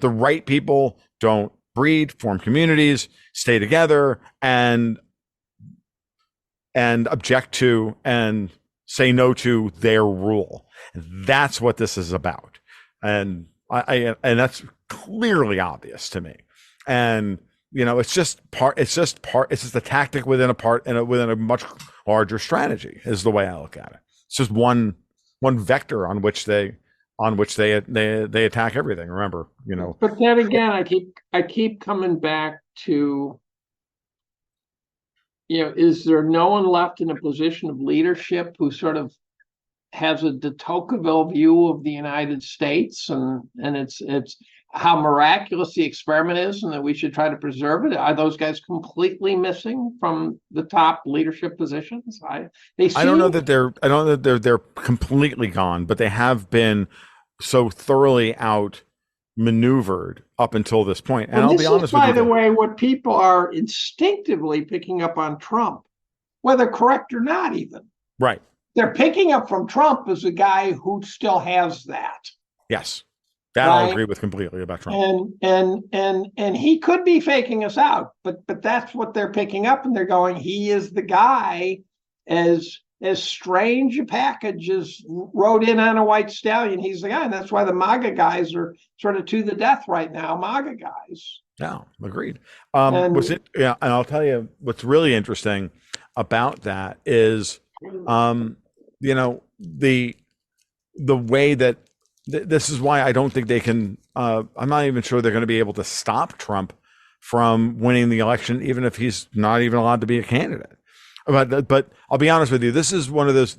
right people don't breed, form communities, stay together, and object to and say no to their rule. That's what this is about, and that's clearly obvious to me. And it's just a tactic within a much larger strategy, is the way I look at it. It's just one vector on which they attack everything. Remember, But then again, I keep coming back to, is there no one left in a position of leadership who sort of has a de Tocqueville view of the United States, and it's how miraculous the experiment is, and that we should try to preserve it? Are those guys completely missing from the top leadership positions? I don't know that they're completely gone, but they have been so thoroughly outmaneuvered up until this point. And I'll be honest with you, by the way, what people are instinctively picking up on Trump, whether correct or not, even. Right. They're picking up from Trump as a guy who still has that. Yes. That I'll agree with completely about Trump. And he could be faking us out, but that's what they're picking up, and they're going, he is the guy, as strange a package as rode in on a white stallion. He's the guy, and that's why the MAGA guys are sort of to the death right now. MAGA guys. Yeah, agreed. And I'll tell you what's really interesting about that is, the way that this is why I don't think they can. I'm not even sure they're going to be able to stop Trump from winning the election, even if he's not even allowed to be a candidate. But I'll be honest with you. This is one of those.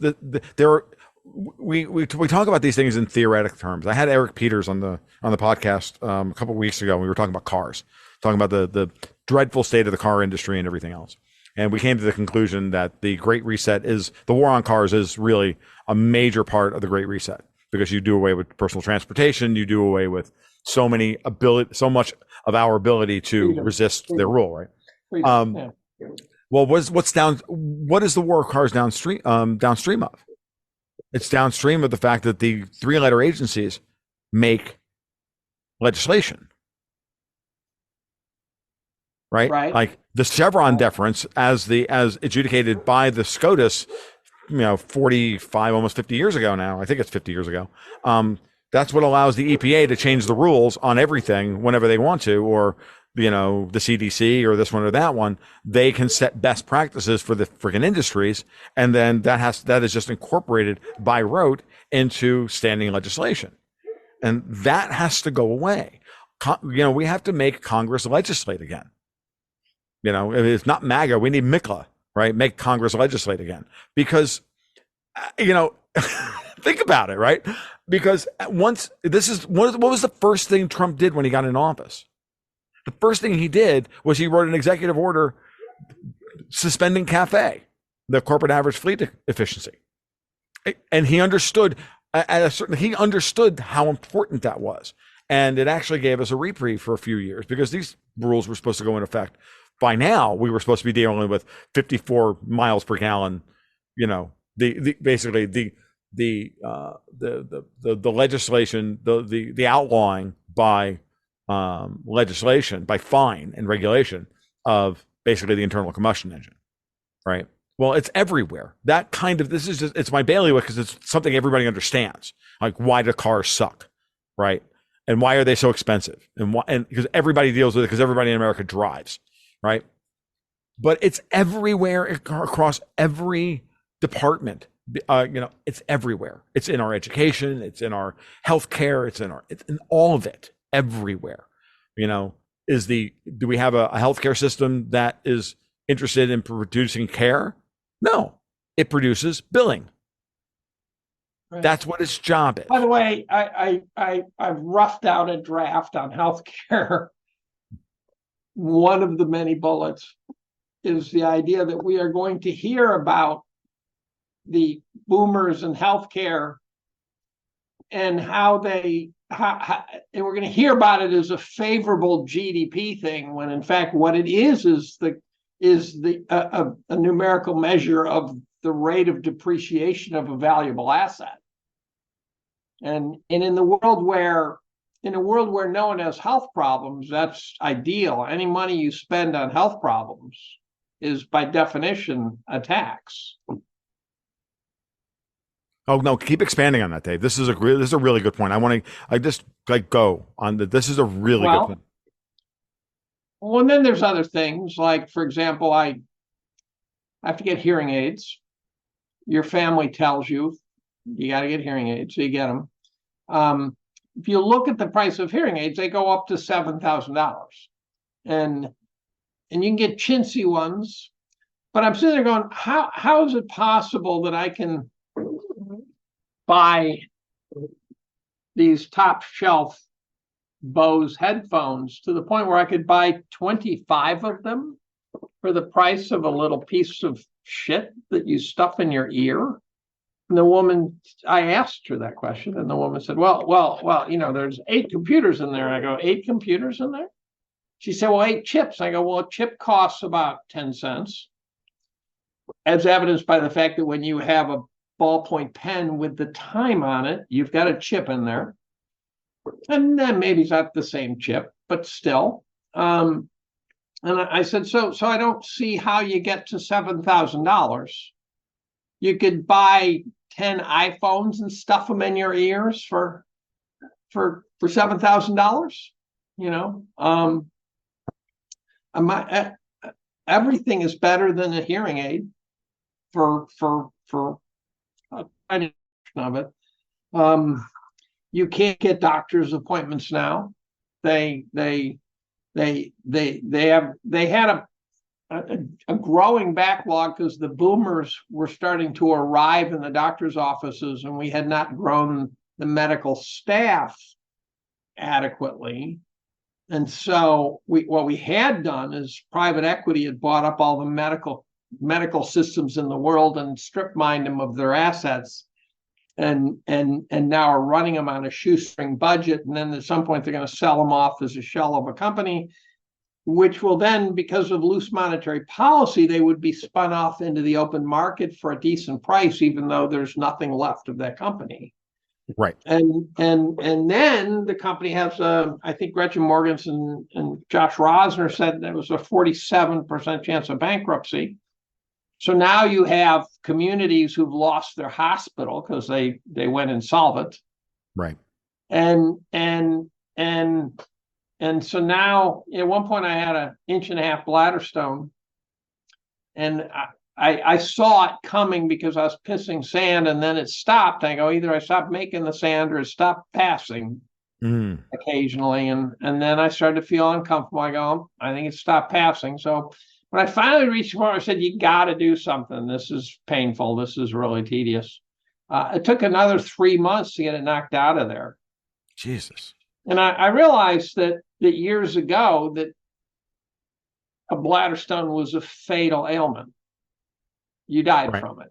We talk about these things in theoretic terms. I had Eric Peters on the podcast a couple of weeks ago. We were talking about cars, talking about the dreadful state of the car industry and everything else. And we came to the conclusion that the Great Reset the war on cars is really a major part of the Great Reset, because you do away with personal transportation, you do away with so much of our ability to resist their rule, right? Well, what is the war of cars downstream of? It's downstream of the fact that the 3-letter agencies make legislation. Right? Like the Chevron deference as adjudicated by the SCOTUS, 45, almost 50 years ago now. I think it's 50 years ago. That's what allows the EPA to change the rules on everything whenever they want to, or, the CDC or this one or that one. They can set best practices for the freaking industries. And then that is just incorporated by rote into standing legislation. And that has to go away. We have to make Congress legislate again. If it's not MAGA, we need MICLA, right? Make Congress legislate again. Because, think about it, right? Because what was the first thing Trump did when he got in office? The first thing he did was he wrote an executive order suspending CAFE, the corporate average fleet efficiency. And he understood how important that was. And it actually gave us a reprieve for a few years because these rules were supposed to go in effect. By now, we were supposed to be dealing with 54 miles per gallon. You know, basically the legislation, the outlawing by legislation, by fine and regulation of basically the internal combustion engine, right? Well, it's everywhere. That kind of, this is just, it's my bailiwick because it's something everybody understands. Like, why do cars suck, right? And why are they so expensive? And why? And because everybody deals with it, because everybody in America drives, right? But it's everywhere across every department. It's everywhere. It's in our education. It's in our healthcare. It's in all of it, everywhere. Do we have a healthcare system that is interested in producing care? No, it produces billing. Right. That's what its job is. By the way, I've roughed out a draft on healthcare. One of the many bullets is the idea that we are going to hear about the boomers in healthcare and how and we're going to hear about it as a favorable GDP thing, when in fact what it is a numerical measure of the rate of depreciation of a valuable asset. And in a world where no one has health problems, that's ideal. Any money you spend on health problems is by definition a tax. Oh no! Keep expanding on that, Dave. This is a really good point. Go on. This is a really good point. Well, and then there's other things, like, for example, I have to get hearing aids. Your family tells you got to get hearing aids, so you get them. If you look at the price of hearing aids, they go up to $7,000, and you can get chintzy ones. But I'm sitting there going, how is it possible that I can buy these top shelf Bose headphones to the point where I could buy 25 of them for the price of a little piece of shit that you stuff in your ear? And the woman, I asked her that question, and the woman said, well, there's 8 computers in there. I go, 8 computers in there? She said, well, 8 chips. I go, well, a chip costs about 10 cents, as evidenced by the fact that when you have a ballpoint pen with the time on it, you've got a chip in there. And then maybe it's not the same chip, but still. And I said, so I don't see how you get to $7,000. You could buy 10 iPhones and stuff them in your ears for $7,000. Everything is better than a hearing aid for a tiny portion of it. You can't get doctor's appointments now. They had a growing backlog because the boomers were starting to arrive in the doctor's offices, and we had not grown the medical staff adequately. And so what we had done is private equity had bought up all the medical systems in the world and strip mined them of their assets, and now are running them on a shoestring budget. And then at some point they're going to sell them off as a shell of a company, which will then, because of loose monetary policy, they would be spun off into the open market for a decent price, even though there's nothing left of that company. Right. And then the company has I think Gretchen Morgenson and Josh Rosner said there was a 47% chance of bankruptcy. So now you have communities who've lost their hospital because they went insolvent. Right. And so now, at one point I had an 1.5-inch bladder stone, and I saw it coming because I was pissing sand, and then it stopped. I go, either I stopped making the sand or it stopped passing occasionally. And then I started to feel uncomfortable. I go, I think it stopped passing. So when I finally reached the point, I said, you got to do something. This is painful. This is really tedious. It took another 3 months to get it knocked out of there. Jesus. And I realized that years ago that a bladder stone was a fatal ailment. You died from it.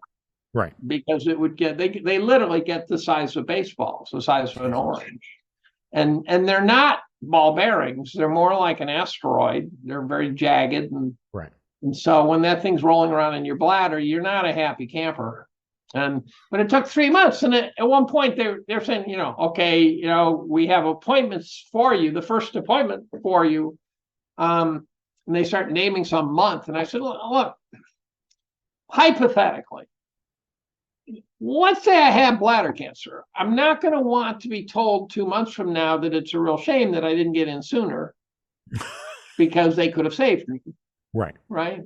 Right. Because it would get, they literally get the size of baseballs, the size of an orange. and they're not ball bearings. They're more like an asteroid. They're very jagged, Right. and so when that thing's rolling around in your bladder, you're not a happy camper. But it took 3 months, and at one point they're saying, okay, we have appointments for you. The first appointment for you, and they start naming some month, and I said, look, hypothetically, let's say I have bladder cancer. I'm not going to want to be told 2 months from now that it's a real shame that I didn't get in sooner because they could have saved me. Right. Right.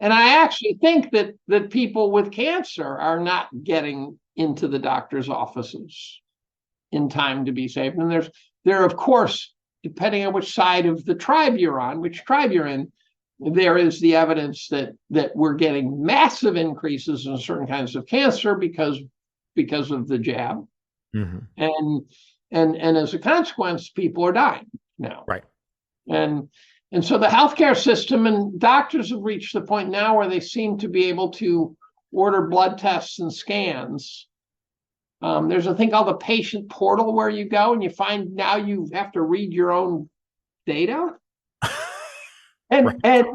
And I actually think that people with cancer are not getting into the doctor's offices in time to be saved. And there, of course, depending on which side of the tribe you're on, which tribe you're in, there is the evidence that we're getting massive increases in certain kinds of cancer because of the jab. Mm-hmm. And as a consequence, people are dying now. Right. And so the healthcare system and doctors have reached the point now where they seem to be able to order blood tests and scans. There's a thing called the patient portal where you go and you find now you have to read your own data. And right.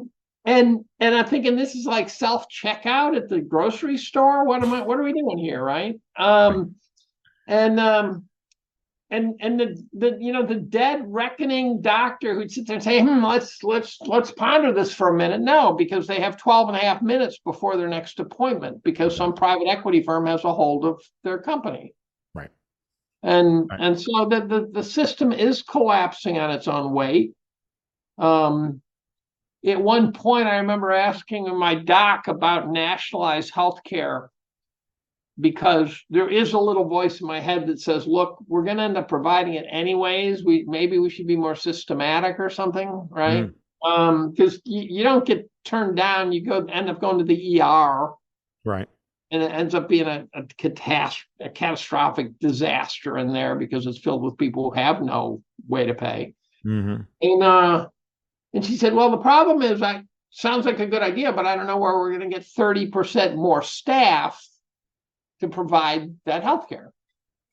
and I'm thinking this is like self-checkout at the grocery store. What are we doing here, right? And the dead reckoning doctor who'd sit there and say, let's ponder this for a minute. No, because they have 12 and a half minutes before their next appointment because some private equity firm has a hold of their company. Right. And so the system is collapsing on its own weight. At one point, I remember asking my doc about nationalized healthcare, because there is a little voice in my head that says, look, we're going to end up providing it anyways. Maybe we should be more systematic or something, right? Because you don't get turned down. You end up going to the ER. Right. And it ends up being a catastrophic disaster in there because it's filled with people who have no way to pay. Mm-hmm. And she said, well, the problem is sounds like a good idea, but I don't know where we're going to get 30% more staff to provide that healthcare.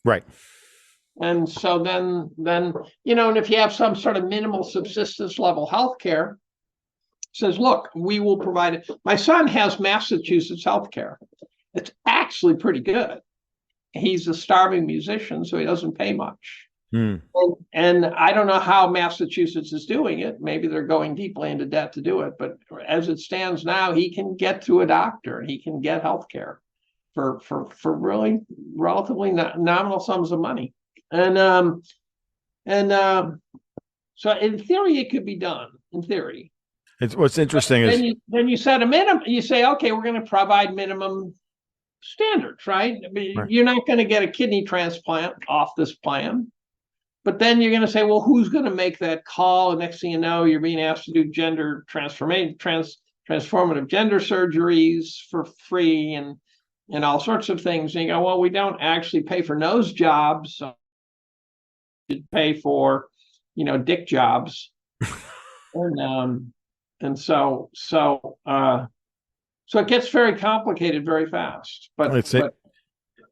Right. And so then, and if you have some sort of minimal subsistence level healthcare, says, look, we will provide it. My son has Massachusetts healthcare. It's actually pretty good. He's a starving musician, so he doesn't pay much. And I don't know how Massachusetts is doing it. Maybe they're going deeply into debt to do it. But as it stands now, he can get to a doctor and he can get healthcare for really relatively nominal sums of money. So in theory, it could be done. In theory, what's interesting is then you set a minimum. You say, okay, we're going to provide minimum standards, right? I mean, right. You're not going to get a kidney transplant off this plan. But then you're going to say, well, who's going to make that call? And next thing you know, you're being asked to do gender transformative gender surgeries for free and all sorts of things. And you go, well, we don't actually pay for nose jobs. So we pay for, dick jobs. and so it gets very complicated very fast.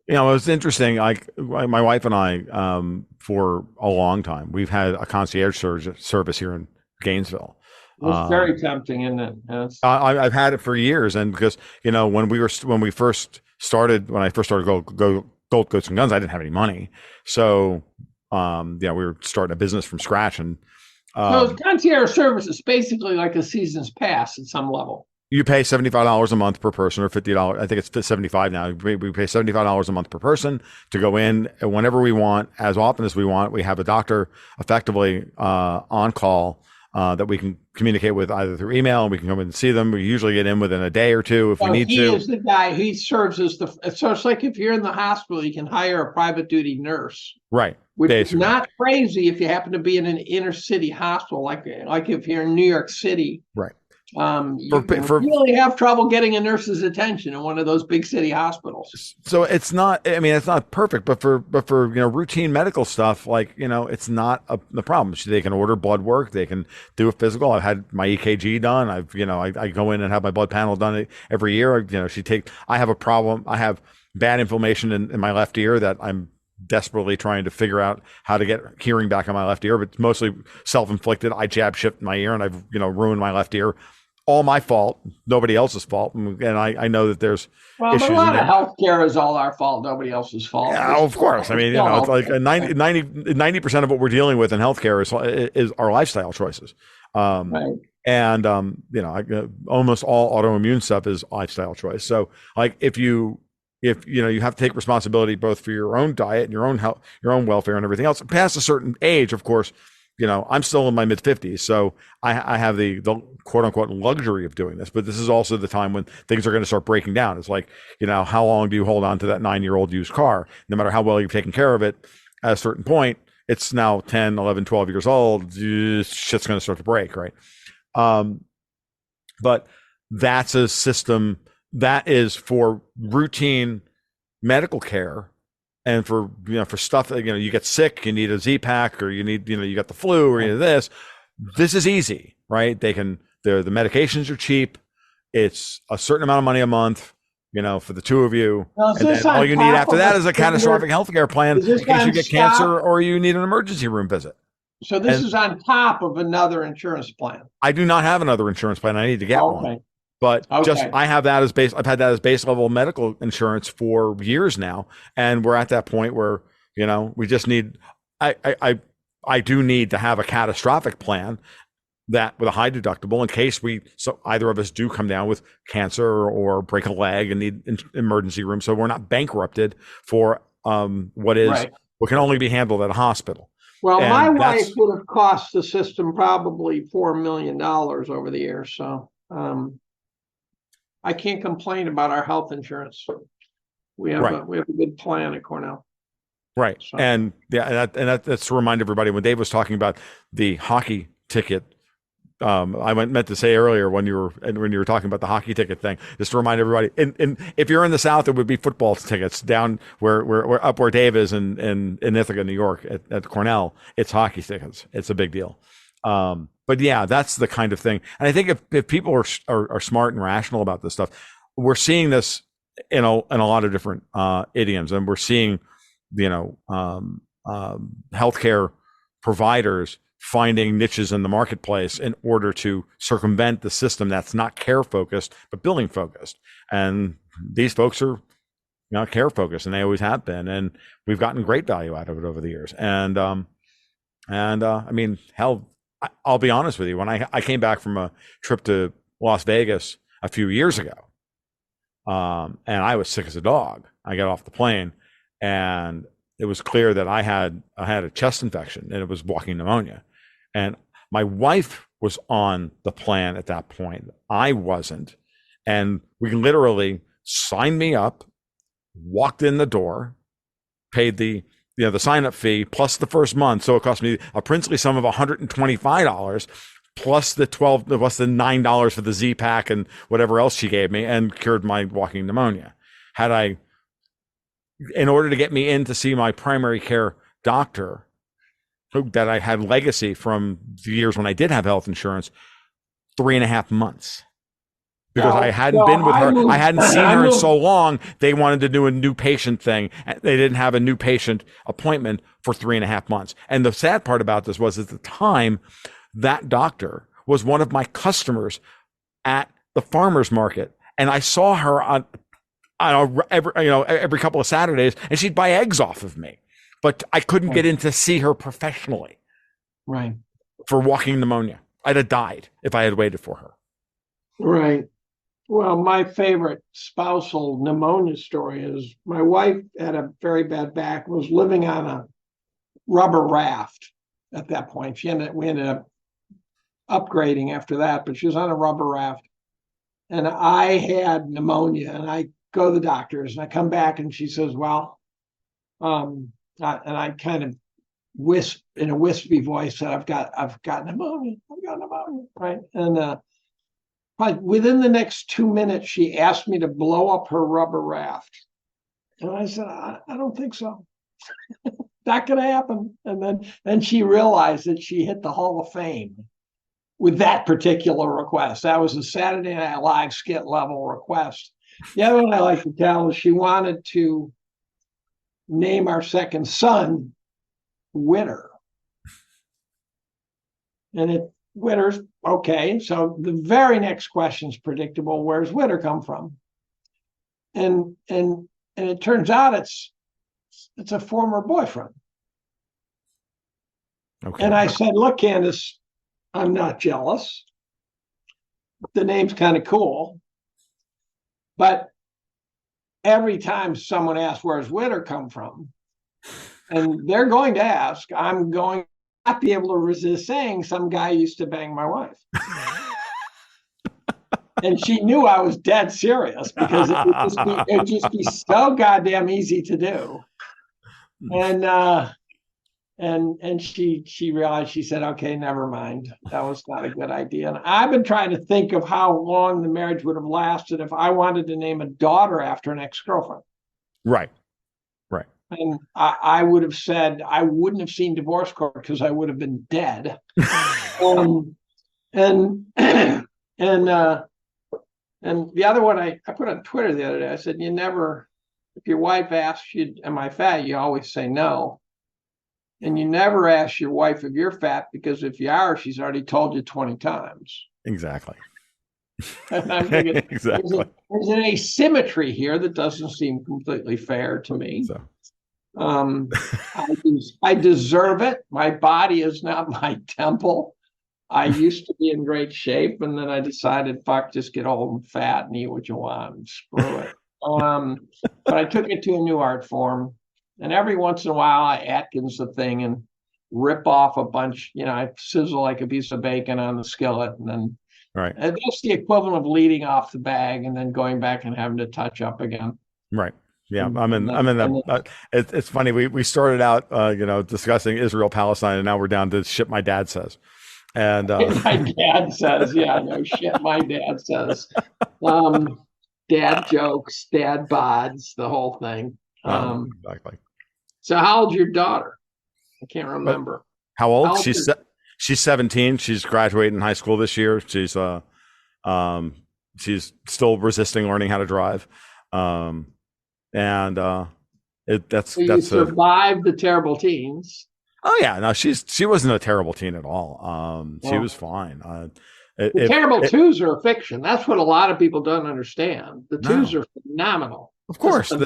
It's interesting. Like my wife and I, for a long time, we've had a concierge service here in Gainesville. It's very tempting, isn't it? Yes. I've had it for years, and because when I first started Gold Goats and Guns, I didn't have any money, so we were starting a business from scratch, and so concierge service is basically like a season's pass at some level. You pay $75 a month per person, or $50. I think it's $75 now. We pay $75 a month per person to go in whenever we want, as often as we want. We have a doctor effectively on call that we can communicate with either through email, and we can come in and see them. We usually get in within a day or two if we need to. He is the guy. He serves as so it's like if you're in the hospital, you can hire a private duty nurse. Right. Which is not crazy if you happen to be in an inner city hospital, like if you're in New York City. Right. You really have trouble getting a nurse's attention in one of those big city hospitals. So it's not perfect, but for routine medical stuff, it's not the problem. The they can order blood work, they can do a physical. I've had my EKG done. I go in and have my blood panel done every year. I have a problem. I have bad inflammation in my left ear that I'm desperately trying to figure out how to get hearing back on my left ear, but it's mostly self-inflicted. I jab shift my ear and I've, ruined my left ear. All my fault, nobody else's fault. And I know that there's Well, but a issues in lot of there. healthcare is all our fault, nobody else's fault. Yeah, of course. I mean, it's like 90% of what we're dealing with in healthcare is our lifestyle choices. Right. And, almost all autoimmune stuff is lifestyle choice. So like if you have to take responsibility both for your own diet and your own health, your own welfare and everything else. Past a certain age, of course, I'm still in my mid 50s. So I have the quote unquote luxury of doing this, but this is also the time when things are going to start breaking down. It's like, how long do you hold on to that 9-year-old used car? No matter how well you've taken care of it, at a certain point, it's now 10, 11, 12 years old. Shit's going to start to break, right? But that's a system that is for routine medical care. And for stuff that, you get sick, you need a Z-Pack, or you need, you got the flu, or you need this. This is easy, right? The medications are cheap. It's a certain amount of money a month, for the two of you. Well, and then all you need after that is a catastrophic healthcare plan in case you get cancer or you need an emergency room visit. So this is on top of another insurance plan. I do not have another insurance plan. I need to get one. But I have that as base. I've had that as base level medical insurance for years now, and we're at that point where we just need. I do need to have a catastrophic plan that with a high deductible in case either of us do come down with cancer or break a leg and need emergency room, so we're not bankrupted for what can only be handled at a hospital. Well, and my wife would have cost the system probably $4 million over the years, so. I can't complain about our health insurance. We have a good plan at Cornell. Right. So. And that's to remind everybody, when Dave was talking about the hockey ticket, I meant to say earlier when you were talking about the hockey ticket thing, just to remind everybody, and if you're in the South, it would be football tickets. Down where up where Dave is in Ithaca, New York at Cornell, it's hockey tickets. It's a big deal. But yeah, that's the kind of thing. And I think if people are smart and rational about this stuff, we're seeing this in a lot of different idioms, and we're seeing healthcare providers finding niches in the marketplace in order to circumvent the system that's not care focused but billing focused. And these folks are care focused, and they always have been, and we've gotten great value out of it over the years. And I mean, hell, I'll be honest with you. When I came back from a trip to Las Vegas a few years ago, and I was sick as a dog, I got off the plane, and it was clear that I had a chest infection, and it was walking pneumonia. And my wife was on the plan at that point. I wasn't. And we literally signed me up, walked in the door, paid the sign-up fee plus the first month. So it cost me a princely sum of $125 plus the $9 for the Z-Pack and whatever else she gave me, and cured my walking pneumonia. In order to get me in to see my primary care doctor, that I had legacy from the years when I did have health insurance, 3.5 months. Because I hadn't been with her. I hadn't seen her in so long. They wanted to do a new patient thing. They didn't have a new patient appointment for 3.5 months. And the sad part about this was, at the time, that doctor was one of my customers at the farmer's market. And I saw her every couple of Saturdays, and she'd buy eggs off of me. But I couldn't get in to see her professionally. Right. For walking pneumonia. I'd have died if I had waited for her. Right. Well, my favorite spousal pneumonia story is my wife had a very bad back, was living on a rubber raft at that point. We ended up upgrading after that, but she was on a rubber raft. And I had pneumonia, and I go to the doctors, and I come back, and she says, well, and I kind of in a wispy voice said, I've got pneumonia. I've got pneumonia, right? And within the next 2 minutes, she asked me to blow up her rubber raft. And I said, I don't think so. Not going to happen. And then she realized that she hit the Hall of Fame with that particular request. That was a Saturday Night Live skit level request. The other one I like to tell is she wanted to name our second son Witter. And Witter's okay. So the very next question is predictable. Where's Witter come from? And it turns out it's a former boyfriend. Okay. And I said, look, Candace, I'm not jealous. The name's kind of cool. But every time someone asks, where's Witter come from? And they're going to ask, I'm going to not be able to resist saying some guy used to bang my wife. And she knew I was dead serious because it would just be so goddamn easy to do. And she realized, she said, okay, never mind. That was not a good idea. And I've been trying to think of how long the marriage would have lasted if I wanted to name a daughter after an ex-girlfriend. Right. And I would have said, I wouldn't have seen divorce court because I would have been dead. And the other one I put on Twitter the other day, I said, if your wife asks you, am I fat? You always say no. And you never ask your wife if you're fat, because if you are, she's already told you 20 times. Exactly. And I'm thinking, exactly. There's an asymmetry here that doesn't seem completely fair to me. So. I deserve it. My body is not my temple. I used to be in great shape, and then I decided, fuck, just get old and fat and eat what you want and screw it. But I took it to a new art form, and every once in a while I Atkins the thing and rip off a bunch. I sizzle like a piece of bacon on the skillet, and then right. And that's the equivalent of leading off the bag and then going back and having to touch up again. Right. Yeah, I'm in that. It's funny. We started out, discussing Israel, Palestine, and now we're down to shit my dad says. And my dad says, yeah, no shit. My dad says, dad jokes, dad bods, the whole thing. Exactly. So, how old's your daughter? I can't remember. How old? She's 17. She's graduating high school this year. She's still resisting learning how to drive. So you survived the terrible teens. Oh yeah, no, she wasn't a terrible teen at all. She was fine. The terrible twos are a fiction. That's what a lot of people don't understand. The twos are phenomenal. Of course, we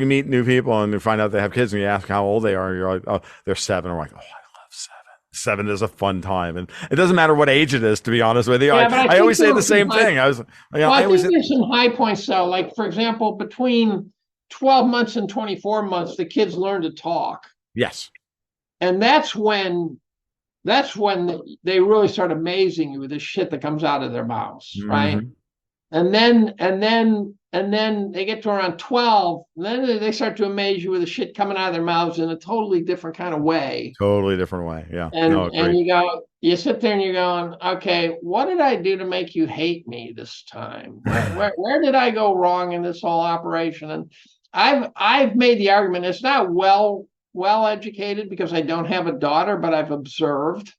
meet new people and we find out they have kids, and you ask how old they are, and you're like, oh, they're 7. We're like, oh, I love 7. 7 is a fun time, and it doesn't matter what age it is. To be honest with you, I always say the same thing. I think there's some high points though. Like for example, between 12 months and 24 months, the kids learn to talk. Yes, and that's when they really start amazing you with the shit that comes out of their mouths, right? And then they get to around 12, and then they start to amaze you with the shit coming out of their mouths in a totally different kind of way. Totally different way, yeah. And you sit there and you're going, okay, what did I do to make you hate me this time? Where did I go wrong in this whole operation? And I've made the argument it's not well educated because I don't have a daughter, but I've observed.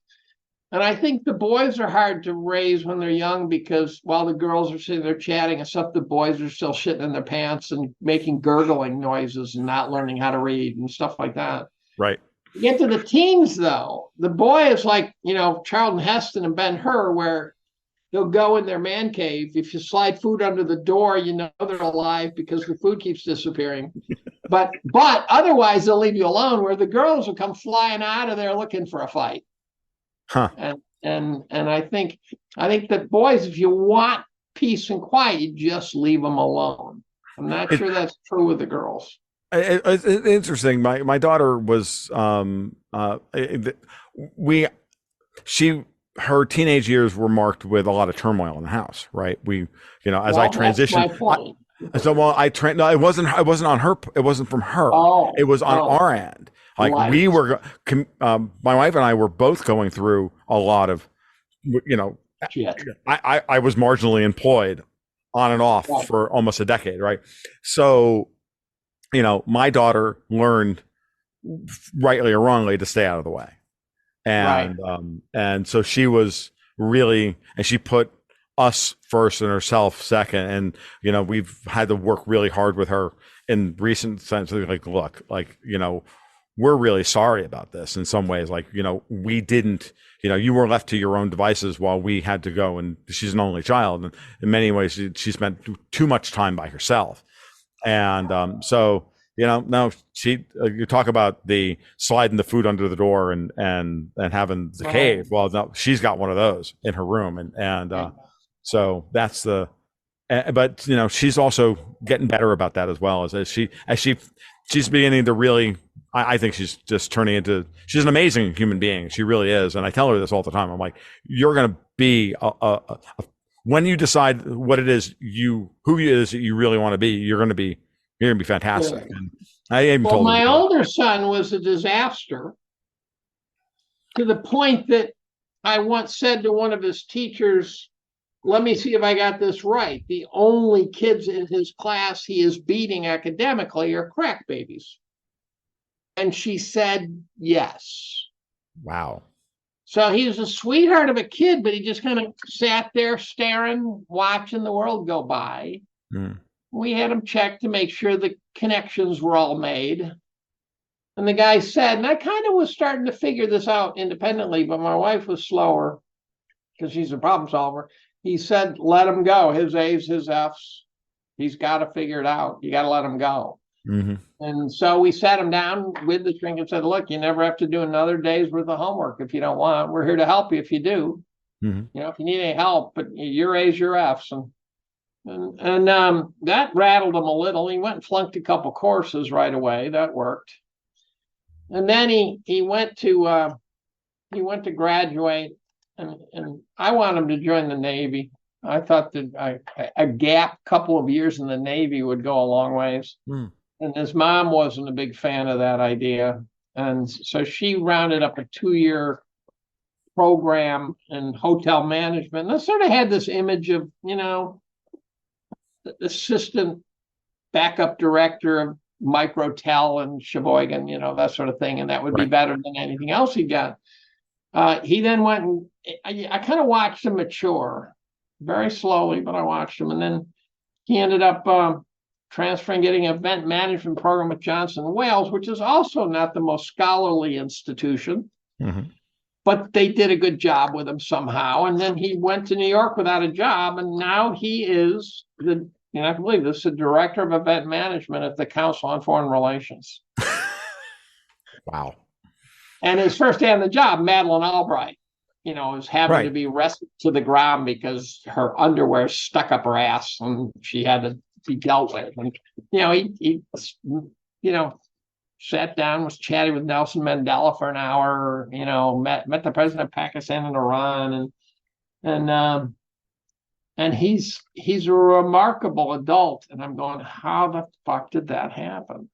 And I think the boys are hard to raise when they're young because while the girls are sitting there chatting and stuff, the boys are still shitting in their pants and making gurgling noises and not learning how to read and stuff like that. Right. You get to the teens, though. The boy is like, Charlton Heston and Ben-Hur, where they'll go in their man cave. If you slide food under the door, they're alive because the food keeps disappearing. But otherwise, they'll leave you alone, where the girls will come flying out of there looking for a fight. Huh. And I think that boys, if you want peace and quiet, you just leave them alone. I'm not sure that's true with the girls. It's interesting. My daughter was her teenage years were marked with a lot of turmoil in the house, right? As I transitioned. That's my point. No, it wasn't on her. It wasn't from her. It was on our end. Like we were, my wife and I were both going through a lot of, I was marginally employed on and off for almost a decade, right? So, my daughter learned, rightly or wrongly, to stay out of the way. And so she was really, and she put us first and herself second. And, we've had to work really hard with her in recent sense. Like, look, like, we're really sorry about this in some ways. Like, we didn't, you were left to your own devices while we had to go. And she's an only child. And in many ways, she spent too much time by herself. And so, no, you talk about the sliding the food under the door and having the cave. Well, no, she's got one of those in her room. And so that's but she's also getting better about that as well as she's beginning to really, I think she's just turning into, she's an amazing human being. She really is. And I tell her this all the time. I'm like, you're going to be when you decide what it is who it is that you really want to be, you're going to be fantastic. Yeah. And I even told my older son was a disaster to the point that I once said to one of his teachers, let me see if I got this right. The only kids in his class he is beating academically are crack babies. And she said, yes. Wow. So he was a sweetheart of a kid, but he just kind of sat there staring, watching the world go by. Mm. We had him checked to make sure the connections were all made. And the guy said, and I kind of was starting to figure this out independently, but my wife was slower because she's a problem solver. He said, let him go. His A's, his F's. He's got to figure it out. You got to let him go. Mm-hmm. And so we sat him down with the shrink and said, look, you never have to do another day's worth of homework if you don't want. We're here to help you if you do. Mm-hmm. If you need any help, but your A's, your F's. And that rattled him a little. He went and flunked a couple courses right away. That worked. And then he went to graduate, and I want him to join the Navy. I thought that a gap couple of years in the Navy would go a long ways. Mm. And his mom wasn't a big fan of that idea. And so she rounded up a 2-year program in hotel management. And I sort of had this image of, the assistant backup director of Microtel and Sheboygan, that sort of thing. And that would be better than anything else he got. He then went and I kind of watched him mature very slowly, but I watched him. And then he ended up transferring, getting an event management program at Johnson Wales, which is also not the most scholarly institution. Mm-hmm. But they did a good job with him somehow. And then he went to New York without a job. And now he is I can believe this, the director of event management at the Council on Foreign Relations. Wow. And his first day on the job, Madeleine Albright, is having to be wrestled to the ground because her underwear stuck up her ass and she had to be dealt with. And, he sat down, was chatting with Nelson Mandela for an hour, met the president of Pakistan and Iran. And he's a remarkable adult. And I'm going, how the fuck did that happen?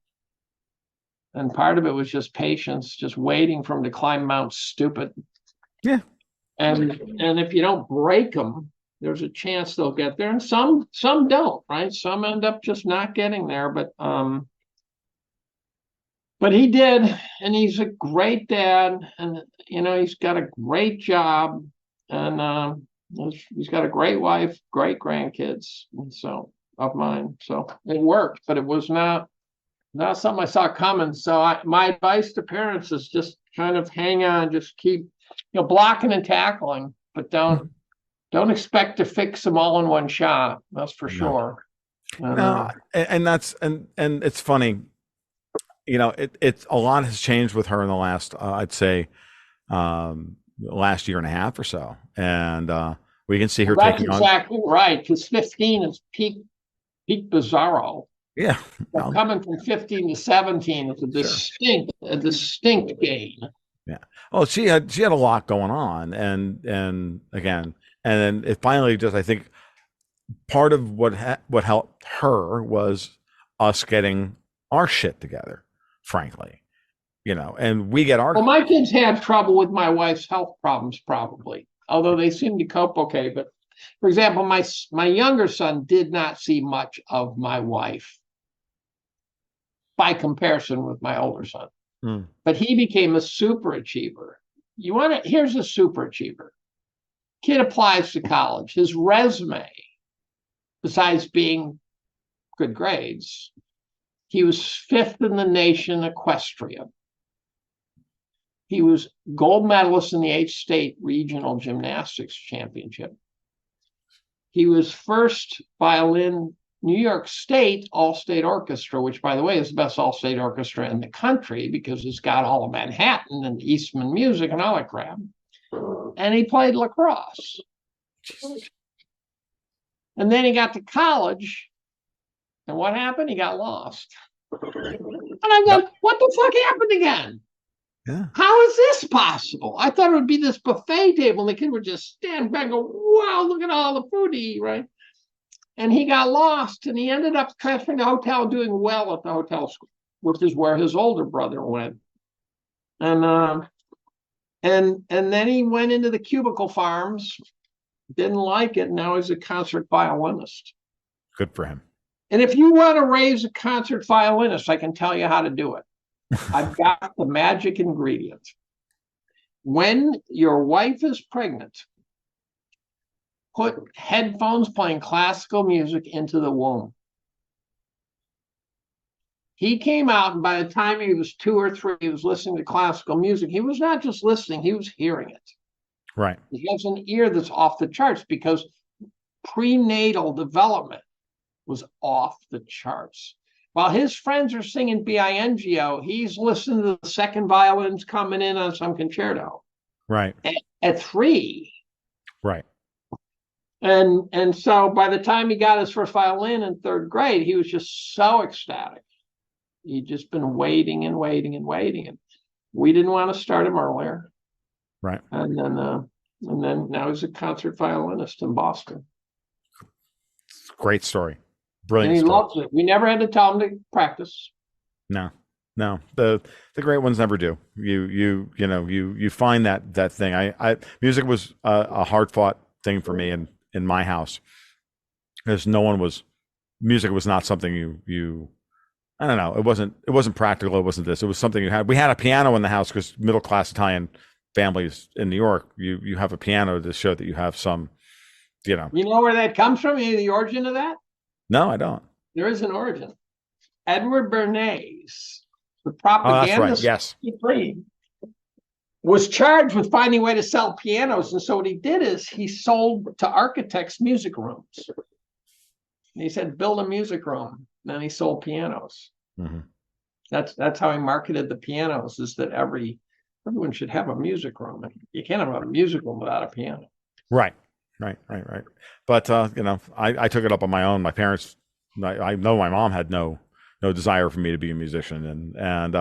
And part of it was just patience, just waiting for him to climb Mount Stupid. Yeah. And if you don't break them, there's a chance they'll get there. And some don't, right? Some end up just not getting there. But he did, and he's a great dad, and he's got a great job, and he's got a great wife, great grandkids, and so of mine. So it worked, but it was not something I saw coming. So my advice to parents is just kind of hang on, just keep blocking and tackling, but don't expect to fix them all in one shot. That's for sure. No, and that's and it's funny. It's a lot has changed with her in the last, I'd say, last year and a half or so, and we can see her taking on. That's exactly right, because 15 is peak bizarro. Yeah, coming from 15 to 17 is a distinct gain. Yeah. Well, she had a lot going on, and again, and then it finally just, I think, part of what helped her was us getting our shit together. Frankly, and we get our. Well, my kids had trouble with my wife's health problems, probably, although they seem to cope okay. But for example, my younger son did not see much of my wife by comparison with my older son. But he became a super achiever. Here's a super achiever. Kid applies to college. His resume, besides being good grades, he was 5th in the nation equestrian. He was gold medalist in the 8th state regional gymnastics championship. He was first violin New York State All-State Orchestra, which, by the way, is the best all-state orchestra in the country because it's got all of Manhattan and Eastman music and all that crap. And he played lacrosse. And then he got to college, and what happened? He got lost. And I go, what the fuck happened again? Yeah. How is this possible? I thought it would be this buffet table, and the kid would just stand back and go, wow, look at all the food he eat, right? And he got lost, and he ended up transferring to the hotel, doing well at the hotel school, which is where his older brother went. And then he went into the cubicle farms, didn't like it. Now he's a concert violinist. Good for him. And if you want to raise a concert violinist, I can tell you how to do it. I've got the magic ingredient. When your wife is pregnant, put headphones playing classical music into the womb. He came out, and by the time he was 2 or 3, he was listening to classical music. He was not just listening, he was hearing it. Right. He has an ear that's off the charts because prenatal development was off the charts. While his friends are singing Bingo, he's listening to the second violins coming in on some concerto. Right. At 3. Right. And so by the time he got his first violin in 3rd grade, he was just so ecstatic. He'd just been waiting and waiting and waiting. And we didn't want to start him earlier. Right. And then now he's a concert violinist in Boston. Great story. Brilliant. And he story. loves it. We never had to tell him to practice. No. The great ones never do. You find that thing. I music was a hard fought thing for me in my house. Because music was not something you I don't know. It wasn't practical. It wasn't this. It was something you had. We had a piano in the house because middle class Italian families in New York, you have a piano to show that you have some, You know where that comes from? You know the origin of that? No, I don't. There is an origin. Edward Bernays, the propagandist, yes, was charged with finding a way to sell pianos. And so what he did is he sold to architects music rooms. And he said, build a music room. And then he sold pianos. Mm-hmm. That's how he marketed the pianos, is that everyone should have a music room. You can't have a music room without a piano. Right. But I took it up on my own. My parents, I know my mom had no desire for me to be a musician, and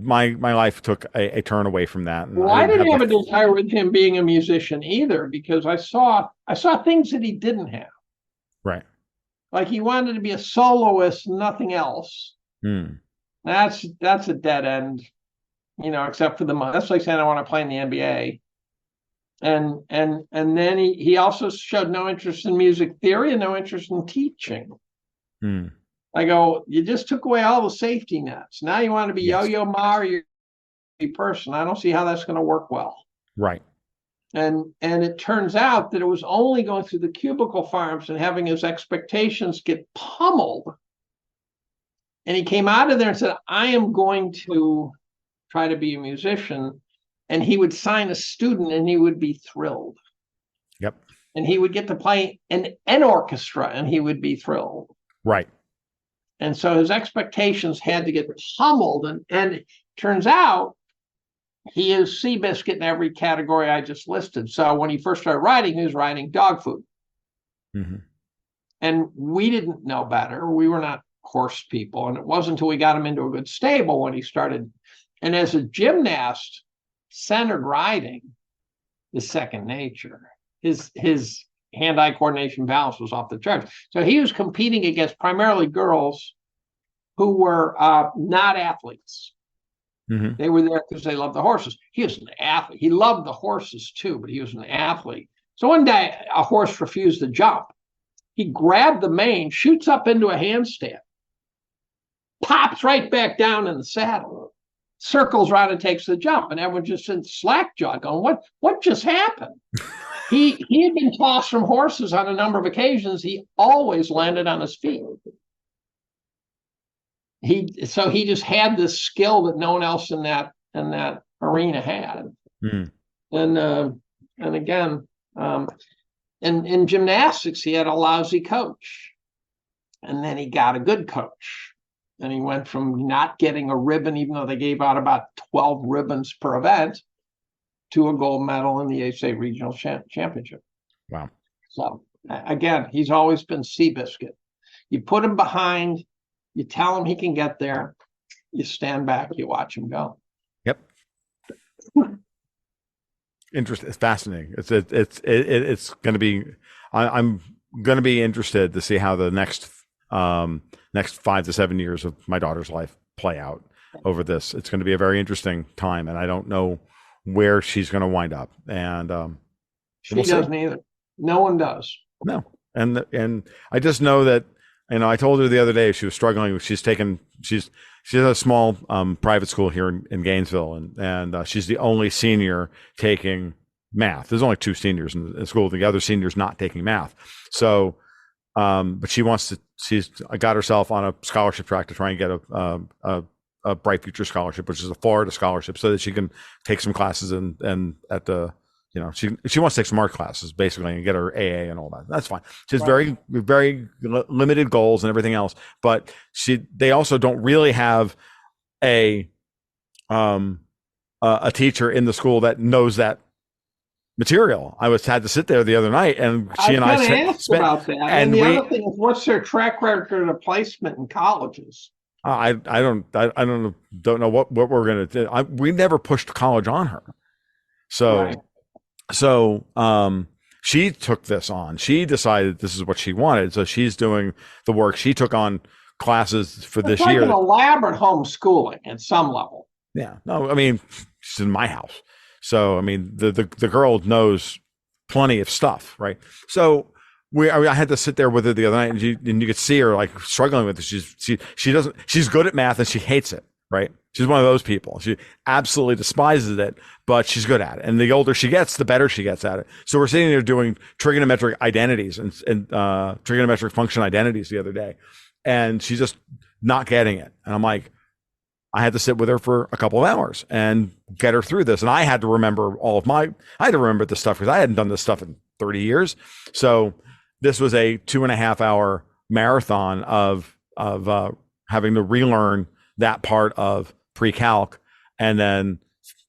my life took a turn away from that. And well, I didn't have a desire with him being a musician either, because I saw things that he didn't have. Right. Like he wanted to be a soloist, nothing else. That's a dead end, except for the money. That's like saying I want to play in the NBA. And then he also showed no interest in music theory and no interest in teaching. I go, you just took away all the safety nets. Now you want to be Yo-Yo Ma, or you're a person. I don't see how that's going to work well. Right. And it turns out that it was only going through the cubicle farms and having his expectations get pummeled. And he came out of there and said, I am going to try to be a musician. And he would sign a student and he would be thrilled. Yep. And he would get to play in an orchestra and he would be thrilled. Right. And so his expectations had to get pummeled. And it turns out he is Seabiscuit in every category I just listed. So when he first started writing, he was writing dog food. Mm-hmm. And we didn't know better. We were not horse people. And it wasn't until we got him into a good stable when he started. And as a gymnast, centered riding is second nature. His hand-eye coordination balance was off the charts. So he was competing against primarily girls who were not athletes. Mm-hmm. They were there because they loved the horses. He was an athlete. He loved the horses too, but he was an athlete. So one day a horse refused to jump. He grabbed the mane, shoots up into a handstand, pops right back down in the saddle, circles around and takes the jump. And everyone just in slack jaw going, what just happened? He had been tossed from horses on a number of occasions. He always landed on his feet. So he just had this skill that no one else in that arena had. Mm. And again, in gymnastics, he had a lousy coach, and then he got a good coach, and he went from not getting a ribbon, even though they gave out about 12 ribbons per event, to a gold medal in the ASA Regional Championship. Wow. So again, he's always been Seabiscuit. You put him behind, you tell him he can get there, you stand back, you watch him go. Yep. Interesting. It's fascinating. It's going to be. I'm going to be interested to see how the next 5 to 7 years of my daughter's life play out over this. It's going to be a very interesting time, and I don't know where she's going to wind up. And she doesn't either. No one does. No, and I just know that. I told her the other day she was struggling. She has a small private school here in Gainesville, and she's the only senior taking math. There's only 2 seniors in the school. The other senior's not taking math. So, but she's got herself on a scholarship track to try and get a Bright Future Scholarship, which is a Florida scholarship, so that she can take some classes and at the she wants to take some art classes basically and get her AA and all that. That's fine. She has very, very limited goals and everything else, but they also don't really have a teacher in the school that knows that material. I had to sit there the other night, and she and I asked about that. And the other thing is, what's their track record of placement in colleges? I don't know what we're gonna do. We never pushed college on her, so. Right. So she took this on. She decided this is what she wanted. So she's doing the work. She took on classes for this year. It's like an elaborate homeschooling at some level. Yeah. No, I mean, she's in my house. So, I mean, the girl knows plenty of stuff, right? So I had to sit there with her the other night, and you could see her like struggling with it. She's good at math and she hates it, right? She's one of those people. She absolutely despises it, but she's good at it. And the older she gets, the better she gets at it. So we're sitting there doing trigonometric identities and trigonometric function identities the other day, and she's just not getting it. And I'm like, I had to sit with her for a couple of hours and get her through this. And I had to remember I had to remember this stuff because I hadn't done this stuff in 30 years. So this was a 2.5 hour marathon of having to relearn that part of pre-calc and then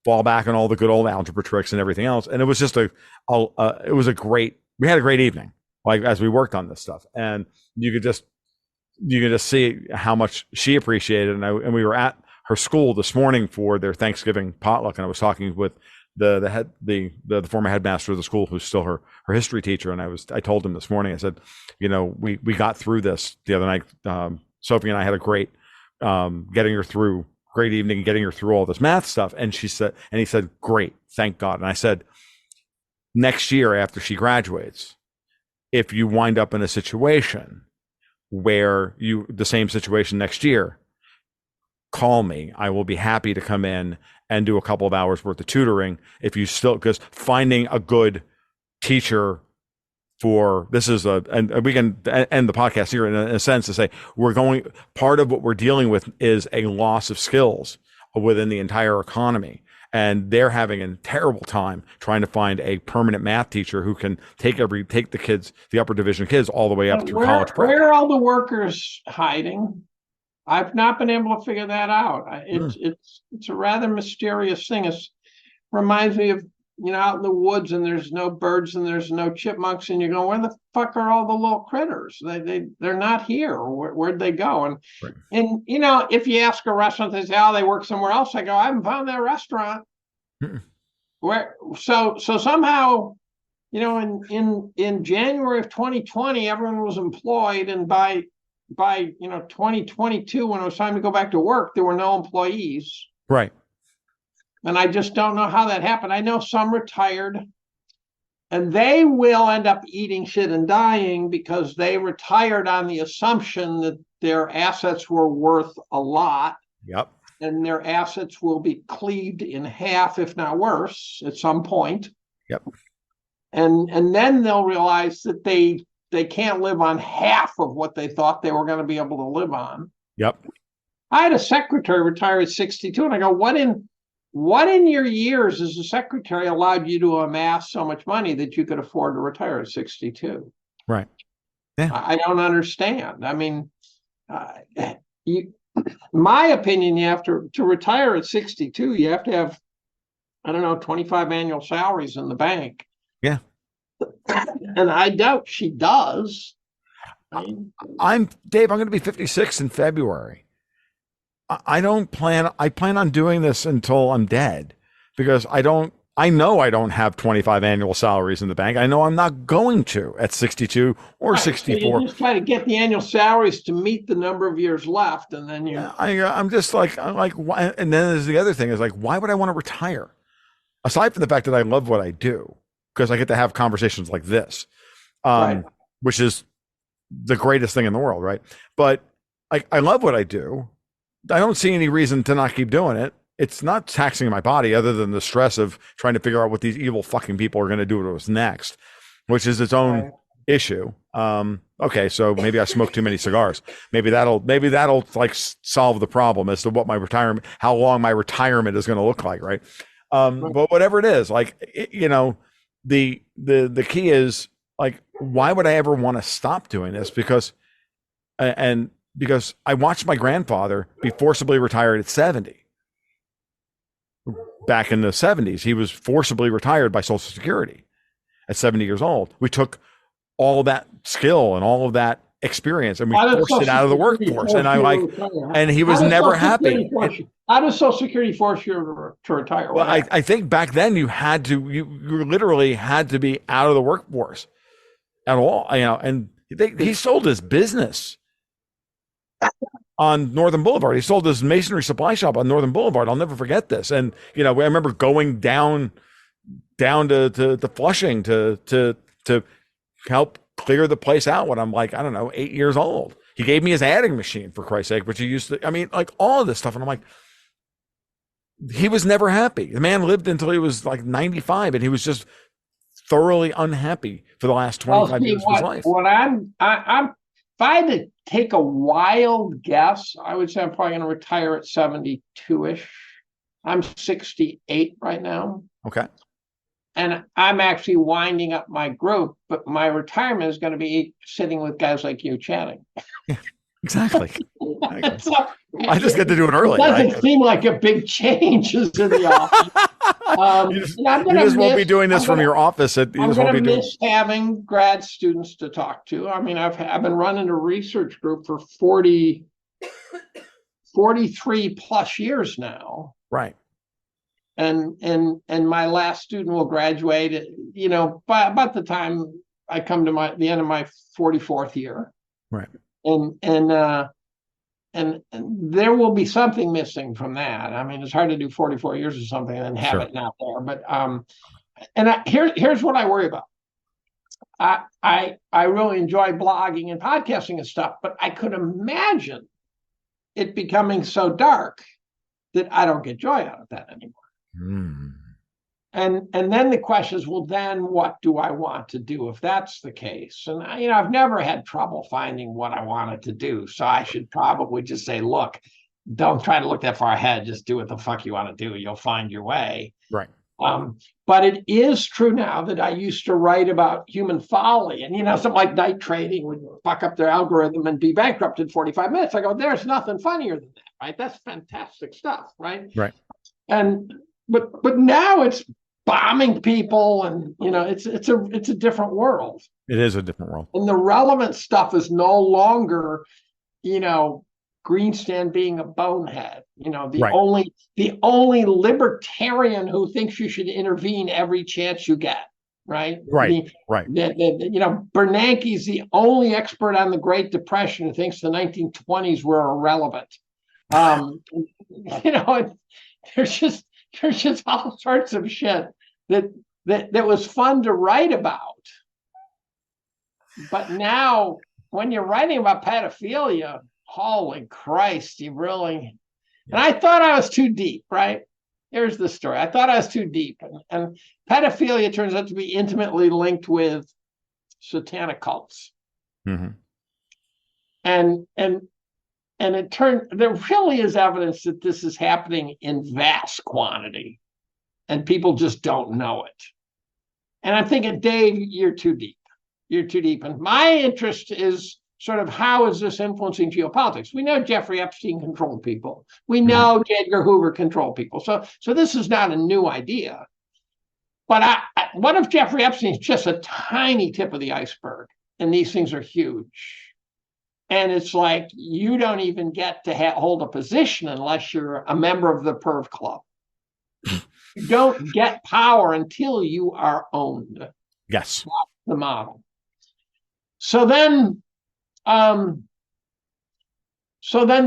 fall back on all the good old algebra tricks and everything else. And it was just we had a great evening, like as we worked on this stuff, and you could just see how much she appreciated it. And we were at her school this morning for their Thanksgiving potluck, and I was talking with the former headmaster of the school, who's still her history teacher. And I told him this morning, I said, we got through this the other night. Sophie and I had a great great evening, getting her through all this math stuff. And he said, great, thank God. And I said, next year after she graduates, if you wind up in a situation where the same situation next year, call me. I will be happy to come in and do a couple of hours worth of tutoring. Because finding a good teacher for this is and we can end the podcast here in a sense to say part of what we're dealing with is a loss of skills within the entire economy, and they're having a terrible time trying to find a permanent math teacher who can take the upper division kids all the way up through college prep. Where are all the workers hiding? I've not been able to figure that out. It's a rather mysterious thing. It reminds me of out in the woods, and there's no birds and there's no chipmunks, and you go, where the fuck are all the little critters? They're not here. Where'd they go? And right. And if you ask a restaurant, they say, oh, they work somewhere else. I go, I haven't found that restaurant. So somehow, in January of 2020, everyone was employed, and by 2022, when it was time to go back to work, there were no employees. Right. And I just don't know how that happened. I know some retired, and they will end up eating shit and dying because they retired on the assumption that their assets were worth a lot. Yep. And their assets will be cleaved in half, if not worse, at some point. Yep. and then they'll realize that they can't live on half of what they thought they were going to be able to live on. Yep. I had a secretary retire at 62, and I go, what in your years as a secretary allowed you to amass so much money that you could afford to retire at 62? Right. Yeah. I don't understand. I mean, my opinion, you have to retire at 62, you have to have, I don't know, 25 annual salaries in the bank. Yeah. And I doubt she does. I'm Dave, I'm going to be 56 in February. I plan on doing this until I'm dead, because I know I don't have 25 annual salaries in the bank. I know I'm not going to at 62 or right, 64. So you just try to get the annual salaries to meet the number of years left, and then you. I'm just like, why? And then there's the other thing is like, why would I want to retire? Aside from the fact that I love what I do, because I get to have conversations like this, right, which is the greatest thing in the world, right? But I love what I do. I don't see any reason to not keep doing it. It's not taxing my body other than the stress of trying to figure out what these evil fucking people are going to do to us next, which is its own issue. Okay, so maybe I smoke too many cigars. Maybe that'll like solve the problem as to what my retirement, how long my retirement is going to look like, right? But whatever it is, like, the key is like, why would I ever want to stop doing this? Because I watched my grandfather be forcibly retired at 70. Back in the 70s, he was forcibly retired by Social Security at 70 years old. We took all of that skill and all of that experience and we forced it out of the workforce. And and he was never happy. How does Social Security force you to retire? Well, I think back then you literally had to be out of the workforce at all, and he sold his business on Northern Boulevard. He sold his masonry supply shop on Northern Boulevard. I'll never forget this. And, I remember going down to Flushing to help clear the place out when I'm like, I don't know, 8 years old. He gave me his adding machine, for Christ's sake, which he used to, like all of this stuff. And I'm like, he was never happy. The man lived until he was like 95 and he was just thoroughly unhappy for the last 25 years of his life. What I'm if I had to take a wild guess, I would say I'm probably going to retire at 72-ish. I'm 68 right now. Okay. And I'm actually winding up my group, but my retirement is going to be sitting with guys like you chatting. Yeah, exactly. So, I just get to do it early. It doesn't seem like a big change in the office. You just won't be doing this from your office. I'm going to miss having grad students to talk to. I mean, I've been running a research group for 43 plus years now. Right. And my last student will graduate, by about the time I come to the end of my 44th year. Right. And there will be something missing from that. I mean, it's hard to do 44 years or something and have it not there. But here's what I worry about. I really enjoy blogging and podcasting and stuff, but I could imagine it becoming so dark that I don't get joy out of that anymore. Mm. And then the question is, well, then what do I want to do if that's the case? And I've never had trouble finding what I wanted to do, so I should probably just say, look, don't try to look that far ahead. Just do what the fuck you want to do. You'll find your way. Right. But it is true now that I used to write about human folly, and something like night trading would fuck up their algorithm and be bankrupt in 45 minutes. I go, there's nothing funnier than that, right? That's fantastic stuff, right? Right. And but now it's bombing people, and it's a different world. It is a different world, and the relevant stuff is no longer Greenspan being a bonehead, the only libertarian who thinks you should intervene every chance you get, right? Right. Bernanke's the only expert on the Great Depression who thinks the 1920s were irrelevant. There's just all sorts of shit that was fun to write about. But now, when you're writing about pedophilia, holy Christ, you really... And I thought I was too deep, right? here's the story. I thought I was too deep, and pedophilia turns out to be intimately linked with satanic cults. Mm-hmm. And it turned, there really is evidence that this is happening in vast quantity, and people just don't know it. And I'm thinking, Dave, you're too deep. You're too deep. And my interest is sort of, how is this influencing geopolitics? We know Jeffrey Epstein controlled people. We know J. Edgar Hoover controlled people. So this is not a new idea. But what if Jeffrey Epstein is just a tiny tip of the iceberg, and these things are huge? And it's like, you don't even get to hold a position unless you're a member of the perv club. You don't get power until you are owned. Yes. That's the model. So then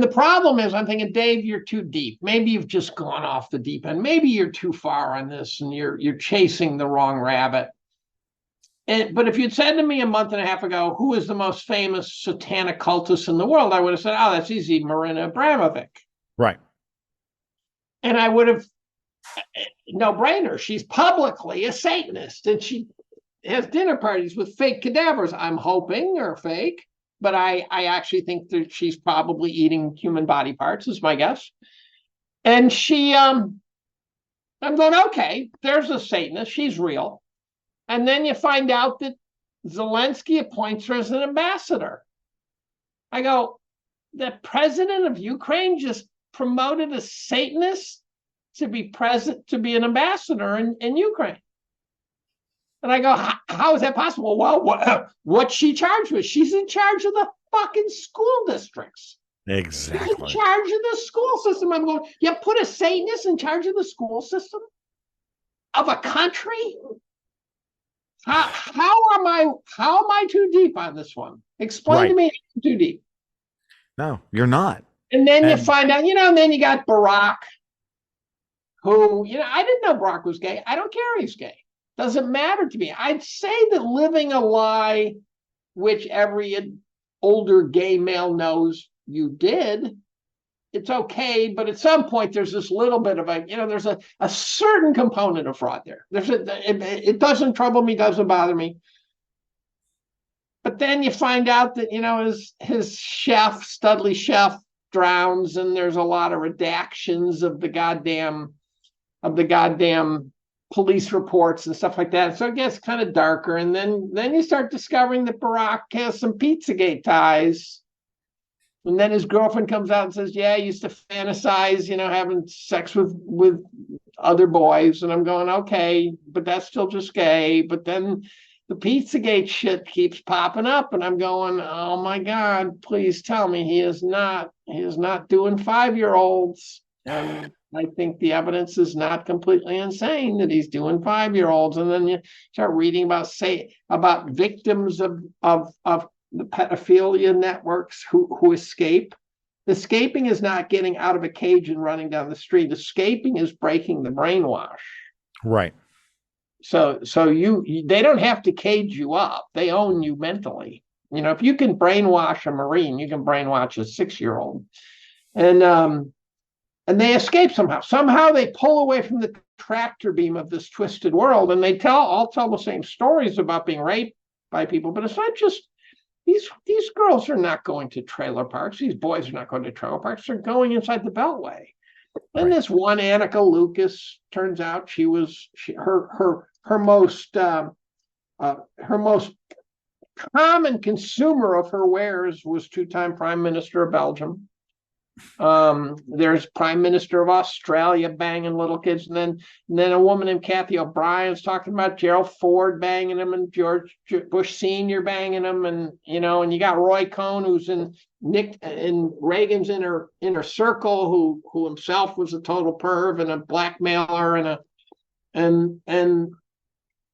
the problem is, I'm thinking, Dave, you're too deep. Maybe you've just gone off the deep end. Maybe you're too far on this, and you're chasing the wrong rabbit. But if you'd said to me a month and a half ago, who is the most famous satanic cultist in the world, I would have said, oh, that's easy, Marina Abramovic. Right. And I would have, no brainer. She's publicly a Satanist, and she has dinner parties with fake cadavers. I'm hoping are fake, but I actually think that she's probably eating human body parts, is my guess. And I'm going, okay, there's a Satanist. She's real. And then you find out that Zelensky appoints her as an ambassador. I go, the president of Ukraine just promoted a Satanist to be an ambassador in Ukraine. And I go, how is that possible? Well, what's she charged with? She's in charge of the fucking school districts. Exactly. She's in charge of the school system. I'm going, you put a Satanist in charge of the school system of a country? How am I too deep on this one? Explain to me I'm too deep. No, you're not. And then you find out, and then you got Barack, who, I didn't know Barack was gay. I don't care if he's gay. Doesn't matter to me. I'd say that living a lie, which every older gay male knows you did, it's okay, but at some point there's this little bit of there's a certain component of fraud there. It doesn't trouble me, doesn't bother me. But then you find out that his chef, Studley chef, drowns, and there's a lot of redactions of the goddamn police reports and stuff like that. So it gets kind of darker, and then you start discovering that Barack has some Pizzagate ties. And then his girlfriend comes out and says, yeah, I used to fantasize, having sex with other boys. And I'm going, okay, but that's still just gay. But then the Pizzagate shit keeps popping up. And I'm going, oh my God, please tell me he is not doing 5-year-olds. And I think the evidence is not completely insane that he's doing 5-year-olds. And then you start reading about victims of the pedophilia networks who escape. Escaping is not getting out of a cage and running down the street. Escaping is breaking the brainwash. Right. So they don't have to cage you up. They own you mentally. If you can brainwash a Marine, you can brainwash a 6-year-old. And they escape somehow. Somehow they pull away from the tractor beam of this twisted world, and they all tell the same stories about being raped by people. But it's not just these girls are not going to trailer parks. These boys are not going to trailer parks. They're going inside the Beltway. And this one Annika Lucas, turns out her most common consumer of her wares was 2-time Prime Minister of Belgium. There's Prime Minister of Australia banging little kids, and then a woman named Kathy O'Brien's talking about Gerald Ford banging him, and George Bush Sr. banging him, and you got Roy Cohn, who's in Reagan's inner circle, who himself was a total perv and a blackmailer, and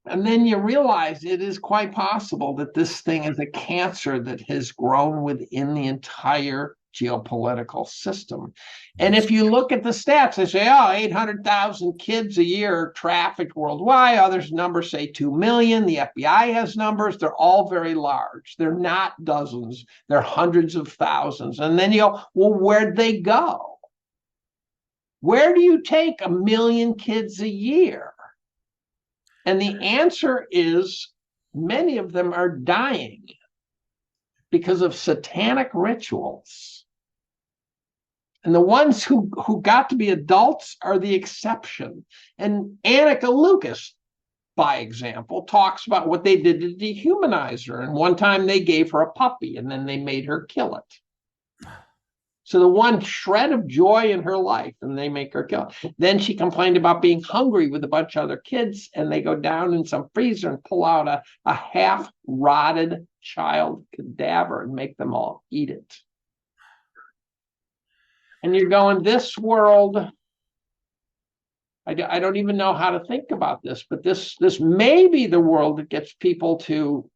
then you realize it is quite possible that this thing is a cancer that has grown within the entire geopolitical system. And if you look at the stats, they say, 800,000 kids a year trafficked worldwide. Others numbers say 2 million. The FBI has numbers. They're all very large. They're not dozens. They're hundreds of thousands. And then you go, well, where'd they go? where do you take 1 million kids a year? And the answer is many of them are dying because of satanic rituals. And the ones who got to be adults are the exception. And Annika Lucas, by example, talks about what they did to dehumanize her. And one time they gave her a puppy and then they made her kill it. So the one shred of joy in her life, and they make her kill it. Then she complained about being hungry with a bunch of other kids, and they go down in some freezer and pull out a half-rotted child cadaver and make them all eat it. And you're going, this world, I don't even know how to think about this, but this may be the world that gets people to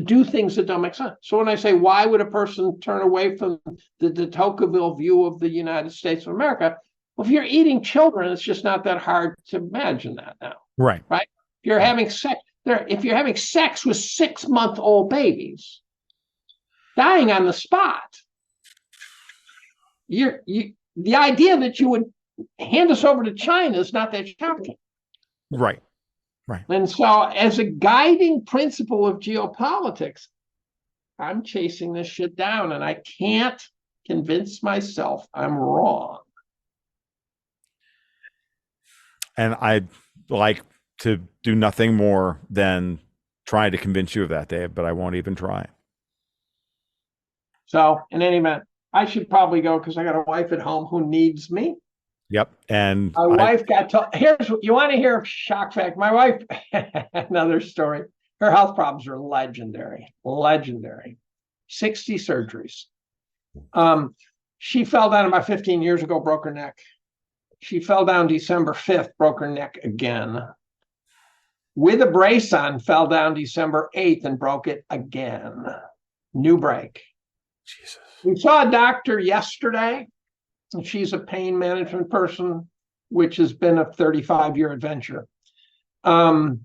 do things that don't make sense. So when I say, why would a person turn away from the de Tocqueville view of the United States of America? Well, if you're eating children, it's just not that hard to imagine that now. Right. Right. If you're having sex, if you're having sex with 6-month-old babies, dying on the spot, the idea that you would hand us over to China is not that shocking. Right. Right. And so as a guiding principle of geopolitics, I'm chasing this shit down, and I can't convince myself I'm wrong. And I'd like to do nothing more than try to convince you of that, Dave, but I won't even try. So in any event, I should probably go because I got a wife at home who needs me. Yep. And my wife got told, you want to hear a shock fact? My wife, another story, her health problems are legendary. 60 surgeries. She fell down about 15 years ago, broke her neck. She fell down December 5th, broke her neck again. With a brace on, fell down December 8th and broke it again. New break. Jesus. We saw a doctor yesterday. And she's a pain management person, which has been a 35-year adventure. And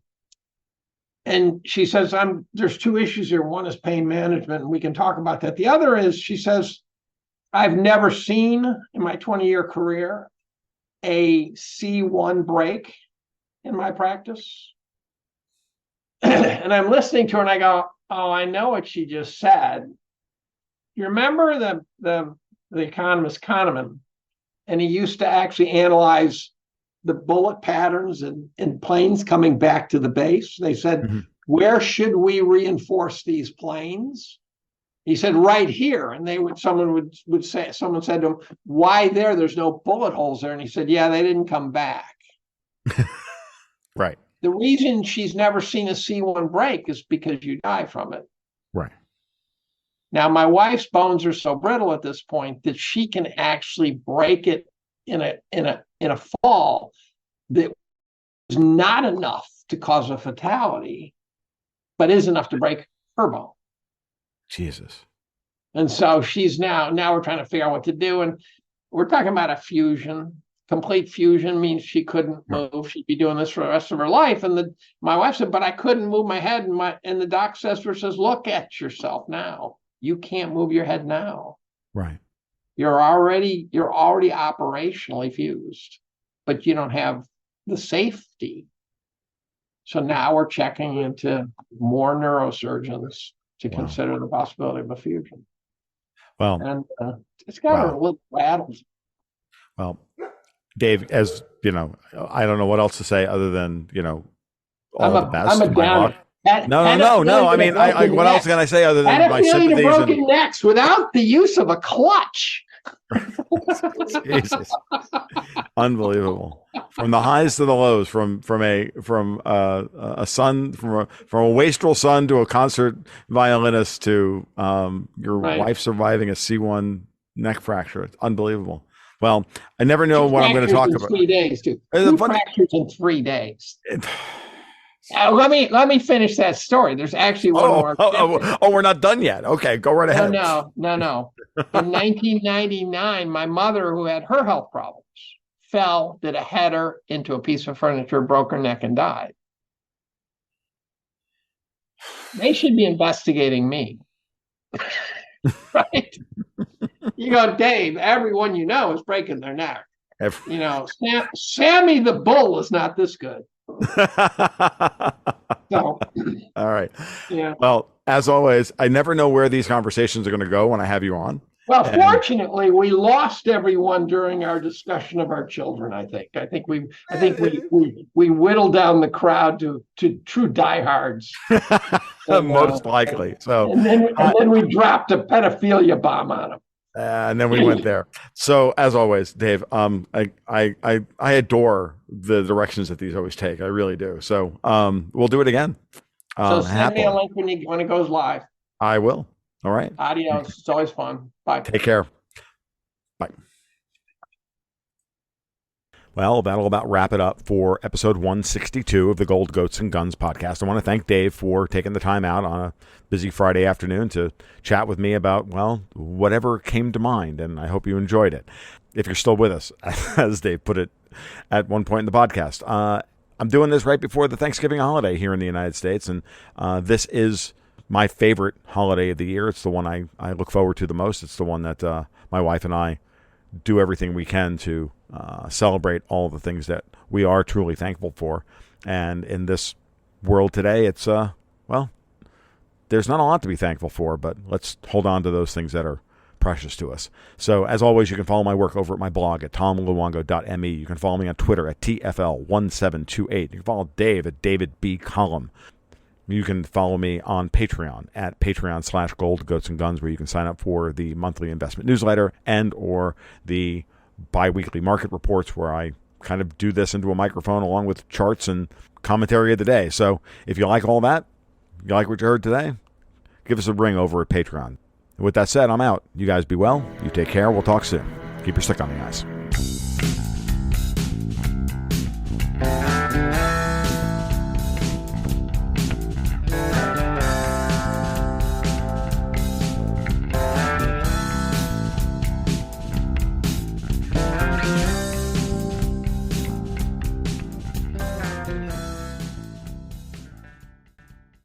she says, there's 2 issues here. One is pain management, and we can talk about that. The other is, she says, I've never seen in my 20-year career a C1 break in my practice. And I'm listening to her and I go, oh, I know what she just said. You remember the economist Kahneman, and he used to actually analyze the bullet patterns in planes coming back to the base. They said, where should we reinforce these planes? He said, right here. And someone said to him, why there? There's no bullet holes there. And he said, yeah, they didn't come back. Right. The reason she's never seen a C1 break is because you die from it. Right. Now, my wife's bones are so brittle at this point that she can actually break it in a fall that is not enough to cause a fatality, but is enough to break her bone. Jesus. And so she's now we're trying to figure out what to do. And we're talking about a fusion. Complete fusion means she couldn't move. She'd be doing this for the rest of her life. And my wife said, but I couldn't move my head. And the doc says, look at yourself now. You can't move your head now. Right. You're already operationally fused, but you don't have the safety. So now we're checking into more neurosurgeons to consider the possibility of a fusion. Well, and it's got her a little rattled. Well, Dave, as you know, I don't know what else to say other than, all the best. I'm a downer. No. I mean, what else can I say other than my sympathies? Broken necks without the use of a clutch. Jesus, unbelievable! From the highs to the lows, from a son, from a wastrel son to a concert violinist to your wife surviving a C1 neck fracture. It's unbelievable. Well, I never know what I'm going to talk about. 3 days, too. 2 fractures in 3 days. Let me finish that story. There's actually one more. We're not done yet. Okay, go right ahead. No. In 1999, my mother, who had her health problems, did a header into a piece of furniture, broke her neck, and died. They should be investigating me. Right? You go, Dave, everyone you know is breaking their neck. You know, Sammy the Bull is not this good. So, all right. yeah. Well, as always, I never know where these conversations are going to go when I have you on. Well, fortunately, we lost everyone during our discussion of our children. I think we whittled down the crowd to true diehards. Most likely. So, and then we dropped a pedophilia bomb on them. And then we went there. So as always, Dave, I adore the directions that these always take. I really do. So we'll do it again. So send me a link when it goes live. I will. All right. Adios. It's always fun. Bye. Take care. Bye. Well, that'll about wrap it up for episode 162 of the Gold Goats and Guns podcast. I want to thank Dave for taking the time out on a busy Friday afternoon to chat with me about, well, whatever came to mind, and I hope you enjoyed it. If you're still with us, as Dave put it at one point in the podcast, I'm doing this right before the Thanksgiving holiday here in the United States, and this is my favorite holiday of the year. It's the one I look forward to the most. It's the one that my wife and I do everything we can to celebrate all the things that we are truly thankful for. And in this world today, it's, well, there's not a lot to be thankful for, but let's hold on to those things that are precious to us. So as always, you can follow my work over at my blog at tomluongo.me. You can follow me on Twitter at TFL1728. You can follow Dave at David B. Collum. You can follow me on Patreon at patreon.com/goldgoatsandguns, where you can sign up for the monthly investment newsletter and or the bi-weekly market reports, where I kind of do this into a microphone along with charts and commentary of the day. So if you like all that, you like what you heard today, give us a ring over at Patreon. With that said, I'm out. You guys be well. You take care. We'll talk soon. Keep your stick on the ice.